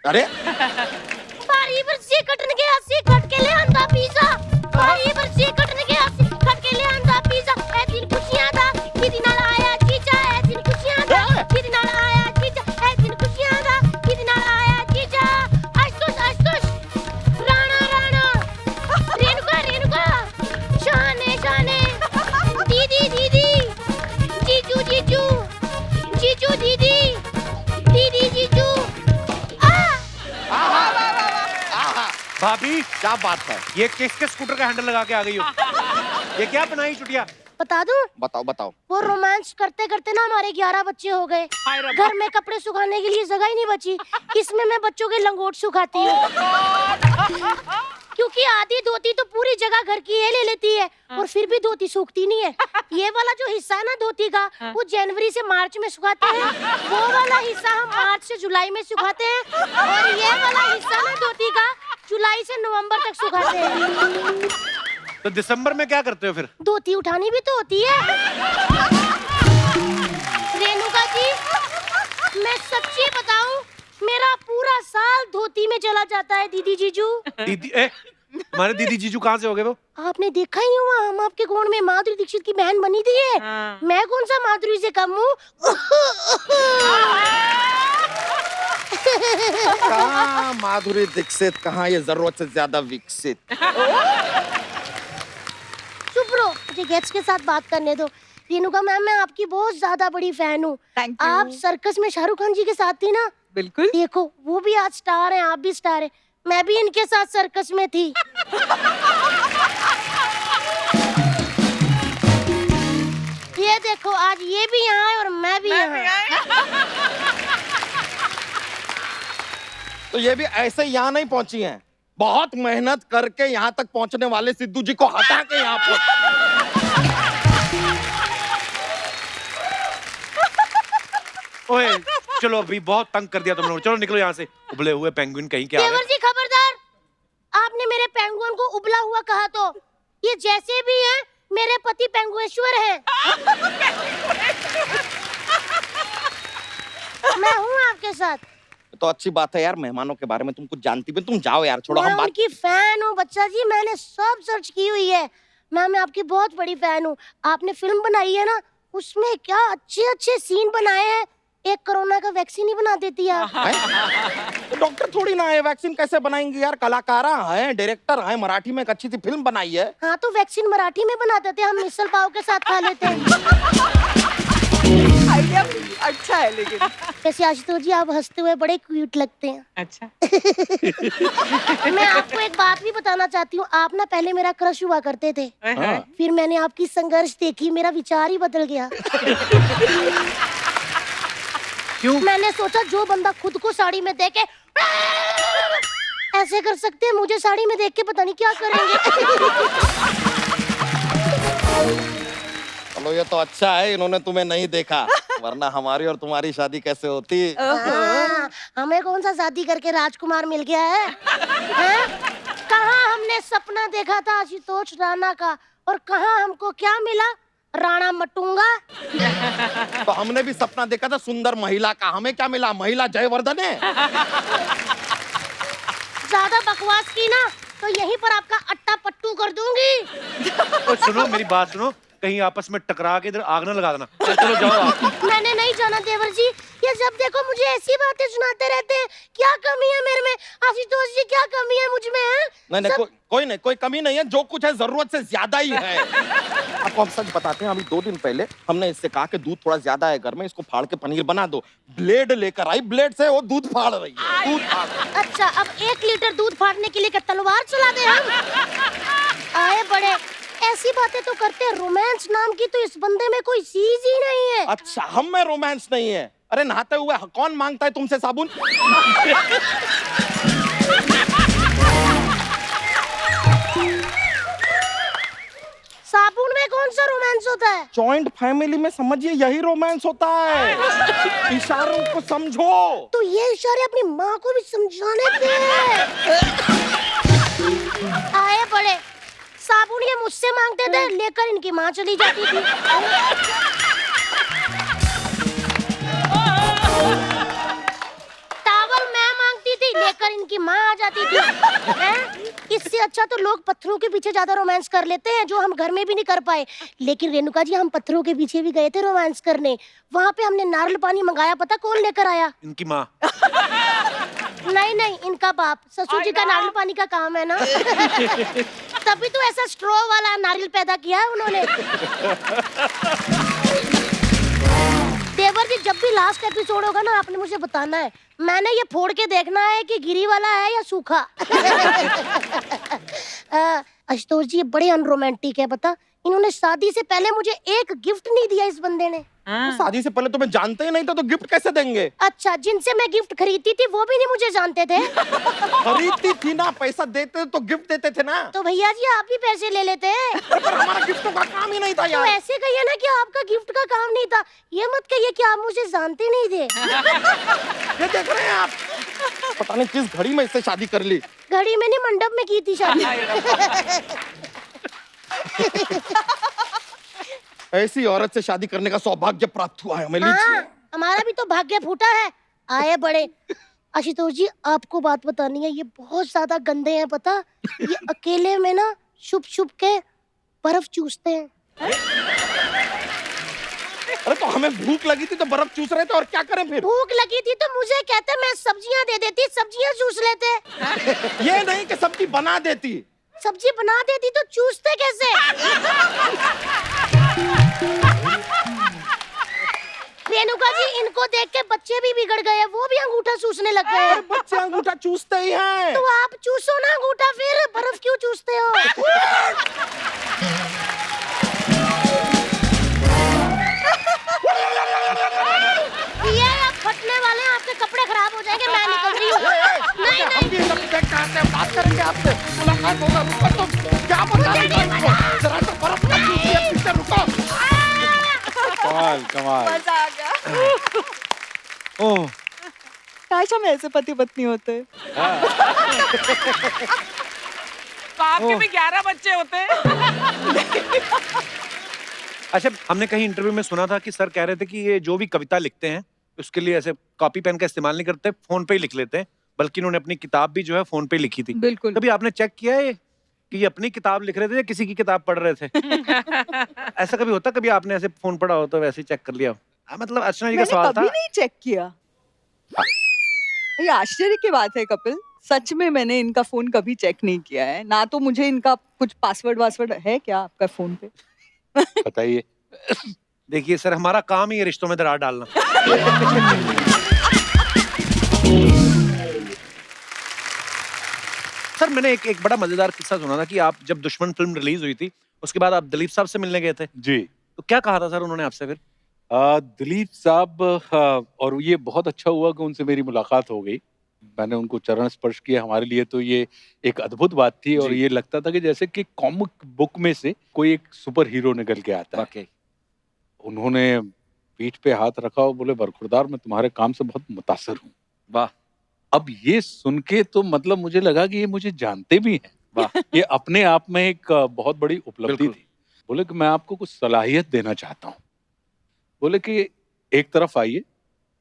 अरे बारी पर से कटन के अस्सी कट के ले आंदा पिज़्ज़ा। बारी पर से कटन के अस्सी कट के ले आंदा पिज़्ज़ा। ए दिल खुशियां दा किदी नाल आया चीचा। ए दिल खुशियां दा किदी नाल आया चीचा। ए दिल खुशियां दा किदी नाल आया चीचा। आशुतोष राणा राणा रेणुका रेणुका शाने शाने दीदी दीदी जीजू जीजू जीजू दीदी दीदी जीजू। भाभी, क्या बात है? ये किसके स्कूटर का हैंडल लगा के आ गई हो? ये क्या बनाई चुटिया? बता दूं? बताओ बताओ। वो रोमांस करते करते ना हमारे 11 बच्चे हो गए। घर में कपड़े सुखाने के लिए जगह ही नहीं बची। इसमें मैं बच्चों के लंगोट सुखाती हूँ। क्योंकि आधी धोती तो पूरी जगह घर की ये ले लेती है और फिर भी धोती सूखती नहीं है। ये वाला जो हिस्सा है ना धोती का, वो जनवरी से मार्च में सुखाते हैं। वो वाला हिस्सा हम मार्च से जुलाई में सुखाते हैं और ये वाला हिस्सा ना धोती का जुलाई से नवंबर तक सुखाते हैं। तो दिसंबर में क्या करते हो फिर? धोती उठानी भी तो होती है। रेणुका जी, मैं सच्ची बताऊं, मेरा पूरा साल धोती में चला जाता है दीदी जीजू। दीदी हमारे दीदी जीजू कहाँ से हो गए वो? आपने देखा ही हुआ, हम आपके कोण में माधुरी दीक्षित की बहन बनी थी है। मैं कौन सा माधुरी से कम हूँ? कहाँ माधुरी दीक्षित, कहाँ ये जरूरत से ज्यादा विकसित। चुप रहो, मुझे गेट्स के साथ बात करने दो। रेणुका मैम, मैं आपकी बहुत ज्यादा बड़ी फैन हूँ। Thank you. आप सर्कस में शाहरुख खान जी के साथ थी ना? बिल्कुल। देखो, वो भी आज स्टार हैं, आप भी स्टार हैं। मैं भी इनके साथ सर्कस में थी। ये देखो, आज ये भी यहाँ है और मैं भी यहाँ। तो ये भी ऐसे यहाँ नहीं पहुंची हैं। बहुत मेहनत करके यहाँ तक पहुंचने वाले सिद्धू जी को हटा के यहाँ पर। ओए, चलो अभी बहुत तंग कर दिया तुम लोगों ने। चलो निकलो यहाँ से, उबले हुए पेंगुइन कहीं के। देवर जी खबरदार, आपने मेरे पेंगुइन को उबला हुआ कहा तो ये जैसे भी है मेरे पति पेंगुएश्वर हैं। मैं हूँ आपके साथ। तो अच्छी बात है यार, मेहमानों के बारे में तुम कुछ जानती भी। तुम जाओ यार, छोड़ो, मैं हम बात। उनकी फैन हूँ बच्चा जी, मैंने सब सर्च की हुई है। मैं आपकी बहुत बड़ी फैन हूँ। आपने फिल्म बनाई है ना, उसमें क्या अच्छे अच्छे सीन बनाए हैं। एक कोरोना का वैक्सीन ही बना देती है। तो डॉक्टर थोड़ी ना है, वैक्सीन कैसे बनाएंगे यार? कलाकारा है, डायरेक्टर है, मराठी में एक अच्छी सी फिल्म बनाई है। हाँ, तो वैक्सीन मराठी में बना देते, हम मिसल पाव के साथ खा लेते हैं। आइडिया अच्छा है लेकिन। वैसे आशुतोष जी, आप हंसते हुए बड़े क्यूट लगते हैं। अच्छा। मैं आपको एक बात भी बताना चाहती हूँ। आप ना पहले मेरा क्रश हुआ करते थे। फिर मैंने आपकी संघर्ष देखी, मेरा विचार ही बदल गया। क्यों? मैंने सोचा जो बंदा खुद को साड़ी में देखे ऐसे कर सकते हैं, मुझे साड़ी में देख के पता नहीं क्या करेंगे। चलो ये तो अच्छा है इन्होंने तुम्हें नहीं देखा, वरना हमारी और तुम्हारी शादी कैसे होती। हमें कौन सा शादी करके राजकुमार मिल गया है? कहाँ हमने सपना देखा था आशुतोष राणा का, और कहाँ हमको क्या मिला? राणा मटूंगा। तो हमने भी सपना देखा था सुंदर महिला का, हमें क्या मिला? महिला जयवर्धन है। ज्यादा बकवास की ना तो यहीं पर आपका अट्टा पट्टू कर दूंगी। तो सुनो मेरी बात सुनो, कहीं आपस में टकरा के इधर आग ना लगा देना। चलो जाओ आप। मैंने नहीं जाना देवर जी, ये जब देखो मुझे ऐसी बातें सुनाते रहते हैं। क्या कमी है मेरे में आशुतोष जी, क्या कमी है मुझ में है? नहीं, कोई नहीं, कोई कमी नहीं है, जो कुछ है जरूरत से ज्यादा ही है। आपको हम सच बताते हैं, अभी 2 दिन पहले हमने इससे कहा कि दूध थोड़ा ज्यादा है घर में, इसको फाड़ के पनीर बना दो। ब्लेड लेकर आई, ब्लेड से वो दूध फाड़ रही है, दूध फाड़ रही है। अच्छा, अब 1 लीटर दूध फाड़ने के लिए क्या तलवार चला दे हम? आए बड़े, ऐसी बातें तो करते हैं, रोमांस नाम की तो इस बंदे में कोई चीज ही नहीं है। अच्छा, हम में रोमांस नहीं है? अरे नहाते हुए कौन मांगता है तुमसे साबुन? साबुन में कौन सा रोमांस होता है? जॉइंट फैमिली में समझिए यही रोमांस होता है। इशारों को समझो। तो ये इशारे अपनी माँ को भी समझाने थे। आए बड़े, साबुन ये मुझसे मांगते थे, लेकर इनकी माँ चली जाती थी। टावल मैं मांगती थी, लेकर इनकी माँ आ जाती थी। हैं? इससे अच्छा तो लोग पत्थरों के पीछे ज्यादा रोमांस कर लेते हैं, जो हम घर में भी नहीं कर पाए। लेकिन रेणुका जी, हम पत्थरों के पीछे भी गए थे रोमांस करने। वहाँ पे हमने नारियल पानी मंगाया, पता कौन लेकर आया? इनकी माँ। नहीं नहीं, इनका बाप। ससुर जी का नारियल पानी का काम है ना। तभी तो ऐसा स्ट्रॉ वाला नारियल पैदा किया है उन्होंने। देवर जी, जब भी लास्ट एपिसोड होगा ना, आपने मुझे बताना है। मैंने ये फोड़ के देखना है कि गिरी वाला है या सूखा। आशुतोष जी, ये बड़े अनरोमांटिक है, पता। इन्होंने शादी से पहले मुझे एक गिफ्ट नहीं दिया इस बंदे ने। शादी से पहले तुम्हें जानते ही नहीं तो गिफ्ट कैसे देंगे? अच्छा, जिनसे मैं गिफ्ट खरीदती थी वो भी नहीं मुझे जानते थे। खरीदती थी ना, पैसा देते तो गिफ्ट देते थे ना। तो भैया जी, आप भी पैसे ले लेते। पर हमारा गिफ्टों का काम ही नहीं था तो यार। ऐसे कहिए ना कि आपका गिफ्ट का काम नहीं था। ये मत कहिए कि आप मुझे जानते नहीं थे। ये देख रहे हैं आप, पता नहीं किस घड़ी में इससे शादी कर ली। घड़ी में नहीं, मंडप में की थी शादी। ऐसी औरत से शादी करने का सौभाग्य प्राप्त हुआ है हमें। हाँ, हमारा भी तो भाग्य फूटा है। आए बड़े। आशुतोष जी, आपको बात बतानी है, ये बहुत ज्यादा गंदे हैं, पता। ये अकेले में ना छुप छुप के बर्फ चूसते हैं। अरे तो हमें भूख लगी थी तो बर्फ चूस रहे थे, और क्या करें फिर? भूख लगी थी तो मुझे कहते, मैं सब्जियां दे देती, सब्जियां चूस लेते। ये नहीं कि सब्जी बना देती। सब्जी बना देती तो चूसते कैसे? रेणुका जी, इनको देख के बच्चे भी बिगड़ गए, वो भी अंगूठा चूसने लग गए। बच्चे अंगूठा चूसते ही हैं। तो आप चूसो ना अंगूठा, फिर बर्फ क्यों चूसते हो? ये आप फटने वाले हैं, आपके कपड़े खराब हो जाएंगे। मैं निकल रही हूँ। नहीं नहीं, बात करेंगे आपसे, मुलाकात होगा। रुको तो, क्या बता रही हो इनको? जरा तो बर्फ का चूसिए, पीछे रुको। कमाल कमाल। मजा आ गया। ओह, काश हम ऐसे पति पत्नी होते। तो आपके भी 11 बच्चे होते हैं। अच्छा, हमने कहीं इंटरव्यू में सुना था कि सर कह रहे थे कि ये जो भी कविता लिखते हैं उसके लिए ऐसे कॉपी पेन का इस्तेमाल नहीं करते, फोन पे ही लिख लेते हैं। बल्कि इन्होंने अपनी किताब भी जो है फोन पे लिखी थी। बिल्कुल। कभी आपने चेक किया है कि ये अपनी किताब लिख रहे थे या किसी की किताब पढ़ रहे थे? ऐसा कभी होता, कभी आपने ऐसे फोन पढ़ा हो तो वैसे ही चेक कर लिया? मतलब अर्चना जी का मैंने सवाल कभी था। नहीं चेक किया। ये आश्चर्य की बात है कपिल, सच में मैंने इनका फोन कभी चेक नहीं किया है। ना तो मुझे इनका कुछ पासवर्ड है क्या आपका फोन पे? बताइए। देखिए सर, हमारा काम ही है रिश्तों में दरार डालना। सर, मैंने एक बड़ा मजेदार किस्सा सुना था कि आप जब दुश्मन फिल्म रिलीज हुई थी उसके बाद आप दिलीप साहब से मिलने गए थे। जी। तो क्या कहा था सर उन्होंने आपसे फिर? दिलीप साहब, और ये बहुत अच्छा हुआ कि उनसे मेरी मुलाकात हो गई। मैंने उनको चरण स्पर्श किया। हमारे लिए तो ये एक अद्भुत बात थी, और ये लगता था कि जैसे कि कॉमिक बुक में से कोई एक सुपर हीरो निकल के आता है। उन्होंने पीठ पे हाथ रखा और बोले, बरखुरदार, मैं तुम्हारे काम से बहुत मुतासर हूँ। वाह। अब ये सुन के तो मतलब मुझे लगा कि ये मुझे जानते भी हैं। वाह। ये अपने आप में एक बहुत बड़ी उपलब्धि थी। बोले कि मैं आपको कुछ सलाहियत देना चाहता हूँ। बोले कि एक तरफ आइए,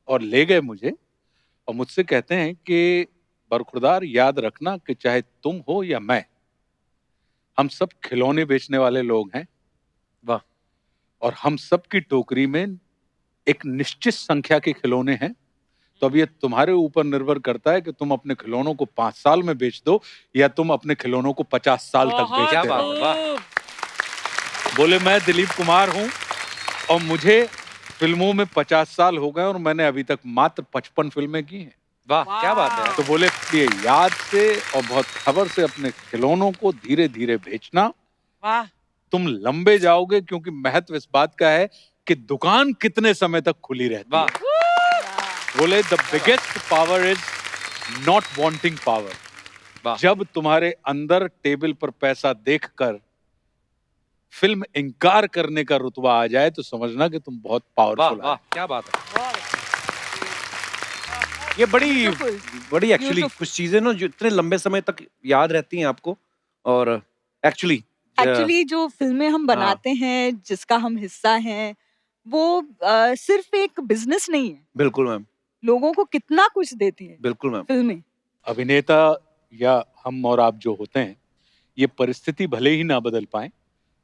और ले गए मुझे, और मुझसे कहते हैं कि बरखुरदार, याद रखना कि चाहे तुम हो या मैं, हम सब खिलौने बेचने वाले लोग हैं। वाह। और हम सबकी टोकरी में एक निश्चित संख्या के खिलौने हैं। तो अब ये तुम्हारे ऊपर निर्भर करता है कि तुम अपने खिलौनों को 5 साल में बेच दो या तुम अपने खिलौनों को 50 साल तक बहुत बेच क्या दो। बात है, वाह। खूब। बोले मैं दिलीप कुमार हूं और मुझे फिल्मों में 50 साल हो गए और मैंने अभी तक मात्र 55 फिल्में की हैं। वाह, क्या बात है। तो बोले ये याद से और बहुत खबर से अपने खिलौनों को धीरे धीरे बेचना, वाह। तुम लंबे जाओगे, क्योंकि महत्व इस बात का है कि दुकान कितने समय तक खुली रहती वाह। है। बोले the biggest power is not wanting power. वाह। जब तुम्हारे अंदर टेबल पर पैसा देखकर फिल्म इनकार करने का रुतबा आ जाए तो समझना कि तुम बहुत वाह पावरफुल वाह, हो। क्या बात है। ये बड़ी एक्चुअली Beautiful. कुछ चीजें ना जो इतने लंबे समय तक याद रहती हैं आपको। और एक्चुअली जो फिल्में हम बनाते हैं, जिसका हम हिस्सा हैं, वो सिर्फ एक बिजनेस नहीं है, बिल्कुल मैम, लोगों को कितना कुछ देती है बिल्कुल मैम। फिल्में। अभिनेता या हम और आप जो होते हैं, ये परिस्थिति भले ही ना बदल पाए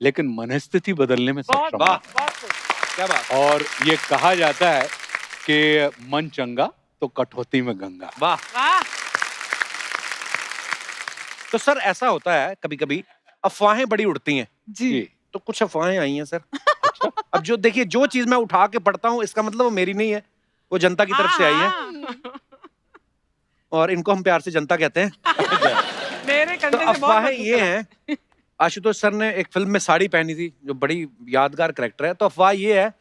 लेकिन मनस्थिति बदलने में बहुत सक्षम वाह। है। बहुत खूब। क्या बात। और ये कहा जाता है कि मन चंगा तो कठौती में गंगा। वाह। वाह। तो सर ऐसा होता है कभी कभी अफवाहें बड़ी उड़ती हैं। जी। तो कुछ अफवाहें आई हैं सर। अब जो देखिए जो चीज मैं उठा के पढ़ता हूँ इसका मतलब वो मेरी नहीं है, वो जनता की तरफ से आई है। हाँ। और इनको हम प्यार से जनता कहते हैं। मेरे तो कंधे से बहुत अफवाहें मजबूत ये है। हैं, आशुतोष सर ने एक फिल्म में साड़ी पहनी थी जो बड़ी यादगार कैरेक्टर है। तो अफवाह ये है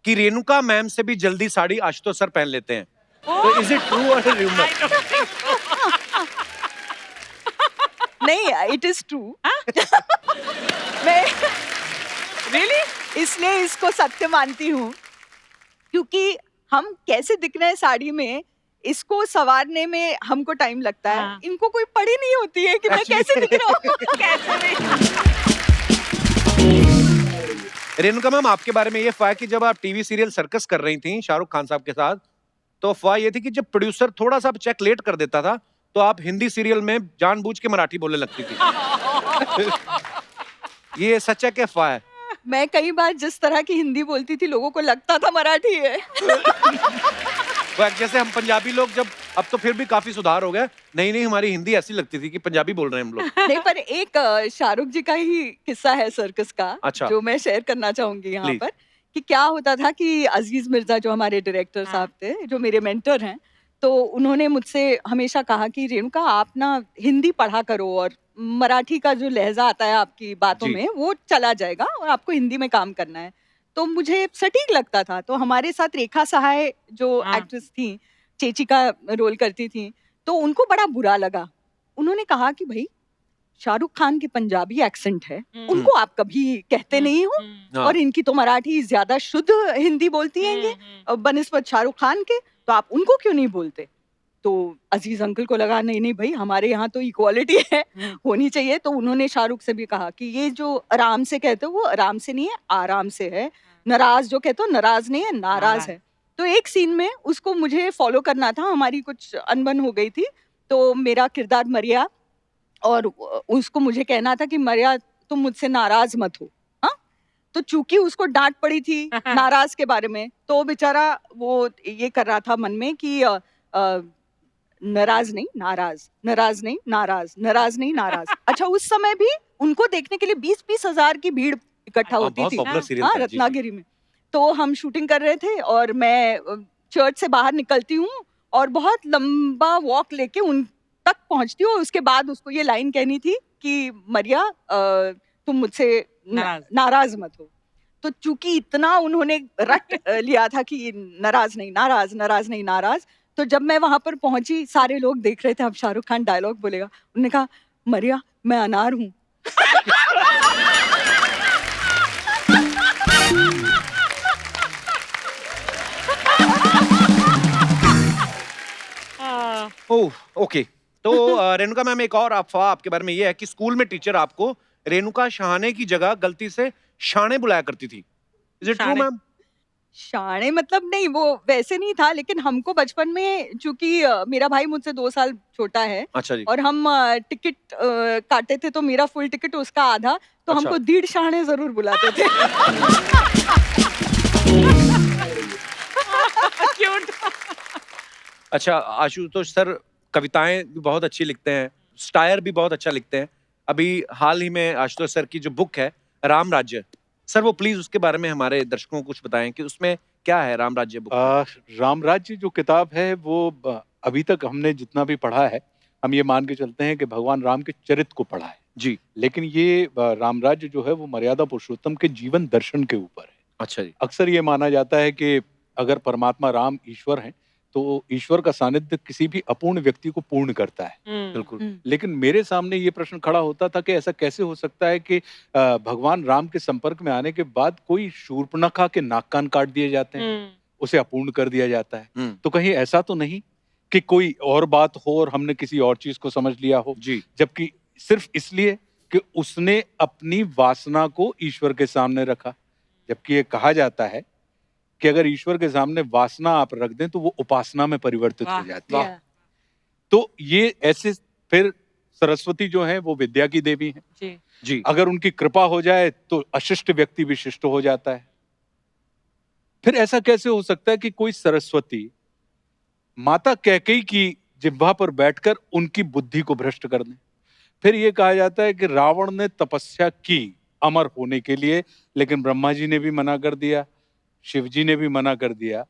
कि रेणुका मैम से भी जल्दी साड़ी आशुतोष सर पहन लेते हैं। तो इज इट ट्रू और rumour? I don't think so. नहीं, इट इज ट्रू। मैं Really? इसलिए इसको सत्य मानती हूँ, क्योंकि हम कैसे दिख रहे हैं साड़ी में, इसको सवारने में हमको टाइम लगता है। हाँ। इनको कोई पड़ी नहीं होती है कि मैं कैसे दिख रहा हूँ। कैसे नहीं? रेणुका मैम आपके बारे में ये अफवाह है कि जब आप टीवी सीरियल सर्कस कर रही थी शाहरुख खान साहब के साथ, तो अफवाह ये थी कि जब प्रोड्यूसर थोड़ा सा चेक लेट कर देता था तो आप हिंदी सीरियल में जानबूझ के मराठी बोलने लगती थी। ये सच है कि अफवाह है? मैं कई बार जिस तरह की हिंदी बोलती थी, लोगों को लगता था मराठी है। वो जैसे हम पंजाबी लोग जब, अब तो फिर भी काफी सुधार हो गया, नहीं नहीं हमारी हिंदी ऐसी लगती थी कि पंजाबी बोल रहे हैं हम लोग। नहीं, पर एक शाहरुख जी का ही किस्सा है सर्कस का, अच्छा। जो मैं शेयर करना चाहूंगी यहाँ Please. पर, कि क्या होता था कि अजीज मिर्जा जो हमारे डायरेक्टर साहब थे, जो मेरे मेंटर हैं, तो उन्होंने मुझसे हमेशा कहा कि रेणुका आप ना हिंदी पढ़ा करो और मराठी का जो लहजा आता है आपकी बातों जी। में वो चला जाएगा और आपको हिंदी में काम करना है। तो मुझे सटीक लगता था। तो हमारे साथ रेखा सहाय जो हाँ। एक्ट्रेस थी, चेची का रोल करती थी, तो उनको बड़ा बुरा लगा। उन्होंने कहा कि भाई शाहरुख खान की पंजाबी एक्सेंट है, उनको आप कभी कहते नहीं हो, हाँ। और इनकी तो मराठी ज्यादा शुद्ध हिंदी बोलती हैं ये बनिस्बत शाहरुख खान के, तो आप उनको क्यों नहीं बोलते? तो अजीज अंकल को लगा नहीं नहीं भाई, हमारे यहाँ तो इक्वालिटी है, होनी चाहिए। तो उन्होंने शाहरुख से भी कहा कि ये जो आराम से कहते हो वो आराम से नहीं है, आराम से है। नाराज जो कहते हो नाराज नहीं है, नाराज है। तो एक सीन में उसको मुझे फॉलो करना था, हमारी कुछ अनबन हो गई थी, तो मेरा किरदार मरिया, और उसको मुझे कहना था कि मरिया तुम मुझसे नाराज मत हो। हाँ, तो चूंकि उसको डांट पड़ी थी नाराज के बारे में, तो बेचारा वो ये कर रहा था मन में कि नाराज नहीं नाराज, नाराज नहीं नाराज, नाराज नहीं नाराज। अच्छा, उस समय भी उनको देखने के लिए 20-20 हजार की भीड़ इकट्ठा होती बहुत थी। पॉपुलर सीरियल हाँ, था, जी। रत्नागिरी में। तो हम शूटिंग कर रहे थे और मैं चर्च से बाहर निकलती हूँ और बहुत लंबा वॉक लेके उन तक पहुंचती हूँ। उसके बाद उसको ये लाइन कहनी थी कि मरिया तुम मुझसे नाराज मत हो। तो चूंकि इतना उन्होंने रट लिया था कि नाराज नहीं नाराज, नाराज नहीं नाराज, तो जब मैं वहां पर पहुंची, सारे लोग देख रहे थे अब शाहरुख खान डायलॉग बोलेगा। उन्होंने कहा मरिया मैं अनार हूँ। Oh okay. तो रेणुका मैम एक और अफवाह आपके बारे में ये है कि स्कूल में टीचर आपको रेणुका शहाने की जगह गलती से शाने बुलाया करती थी। इज इट ट्रू शाने। मैम? शाणे मतलब नहीं, वो वैसे नहीं था, लेकिन हमको बचपन में, चूंकि मेरा भाई मुझसे 2 साल छोटा है अच्छा जी। और हम टिकट काटे थे, तो मेरा फुल टिकट उसका आधा, तो अच्छा। हमको 1.5 शाणे जरूर बुलाते थे। अच्छा आशुतोष सर कविताएं भी बहुत अच्छी लिखते हैं, स्टायर भी बहुत अच्छा लिखते हैं। अभी हाल ही में आशुतोष सर की जो बुक है राम राज्य, सर वो प्लीज उसके बारे में हमारे दर्शकों को कुछ बताएं कि उसमें क्या है राम राज्य बुक में? राम राज्य जो किताब है वो अभी तक हमने जितना भी पढ़ा है, हम ये मान के चलते हैं कि भगवान राम के चरित्र को पढ़ा है जी। लेकिन ये राम राज्य जो है वो मर्यादा पुरुषोत्तम के जीवन दर्शन के ऊपर है। अच्छा जी। अक्सर ये माना जाता है कि अगर परमात्मा राम ईश्वर हैं तो ईश्वर का सानिध्य किसी भी अपूर्ण व्यक्ति को पूर्ण करता है। बिल्कुल। लेकिन मेरे सामने ये प्रश्न खड़ा होता था कि ऐसा कैसे हो सकता है कि भगवान राम के संपर्क में आने के बाद कोई शूर्पणखा के नाक कान काट दिए जाते हैं, उसे अपूर्ण कर दिया जाता है। तो कहीं ऐसा तो नहीं कि कोई और बात हो और हमने किसी और चीज को समझ लिया हो जी। जबकि सिर्फ इसलिए कि उसने अपनी वासना को ईश्वर के सामने रखा। जबकि ये कहा जाता है कि अगर ईश्वर के सामने वासना आप रख दें तो वो उपासना में परिवर्तित हो जाती है। तो ये ऐसे फिर सरस्वती जो है वो विद्या की देवी है जी। जी। अगर उनकी कृपा हो जाए तो अशिष्ट व्यक्ति भी शिष्ट हो जाता है। फिर ऐसा कैसे हो सकता है कि कोई सरस्वती माता कैकेयी की जिह्वा पर बैठकर उनकी बुद्धि को भ्रष्ट कर दे? फिर ये कहा जाता है कि रावण ने तपस्या की अमर होने के लिए, लेकिन ब्रह्मा जी ने भी मना कर दिया, शिव जी ने भी मना कर दिया।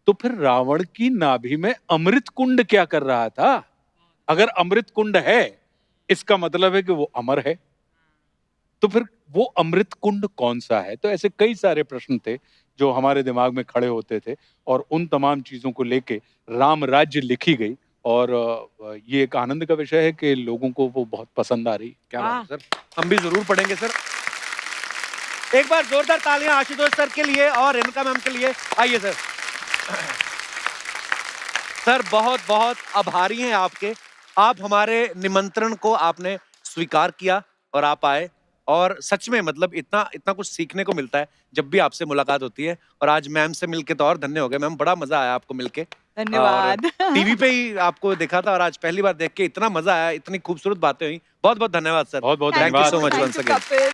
तो फिर रावण की नाभि में अमृत कुंड क्या कर रहा था? अगर अमृत कुंड है इसका मतलब है कि वो अमर है, तो फिर वो अमृत कुंड कौन सा है? तो ऐसे कई सारे प्रश्न थे जो हमारे दिमाग में खड़े होते थे और उन तमाम चीजों को लेके राम राज्य लिखी गई और ये एक आनंद का विषय है कि लोगों को वो बहुत पसंद आ रही। क्या बात है सर, हम भी जरूर पढ़ेंगे सर। एक बार जोरदार तालियां आशुतोष सर के लिए और रेणुका मैम के लिए। आइए सर। सर बहुत बहुत आभारी हैं आपके, आप हमारे निमंत्रण को आपने स्वीकार किया और आप आए और सच में मतलब इतना इतना कुछ सीखने को मिलता है जब भी आपसे मुलाकात होती है। और आज मैम से मिलके तो और धन्य हो गए मैम, बड़ा मजा आया आपको मिलके। धन्यवाद। टीवी पे ही आपको देखा था और आज पहली बार देख के इतना मजा आया, इतनी खूबसूरत बातें हुई। बहुत बहुत धन्यवाद सर। बहुत बहुत थैंक यू धन्यवाद। So much Thank once you, again. Kapil.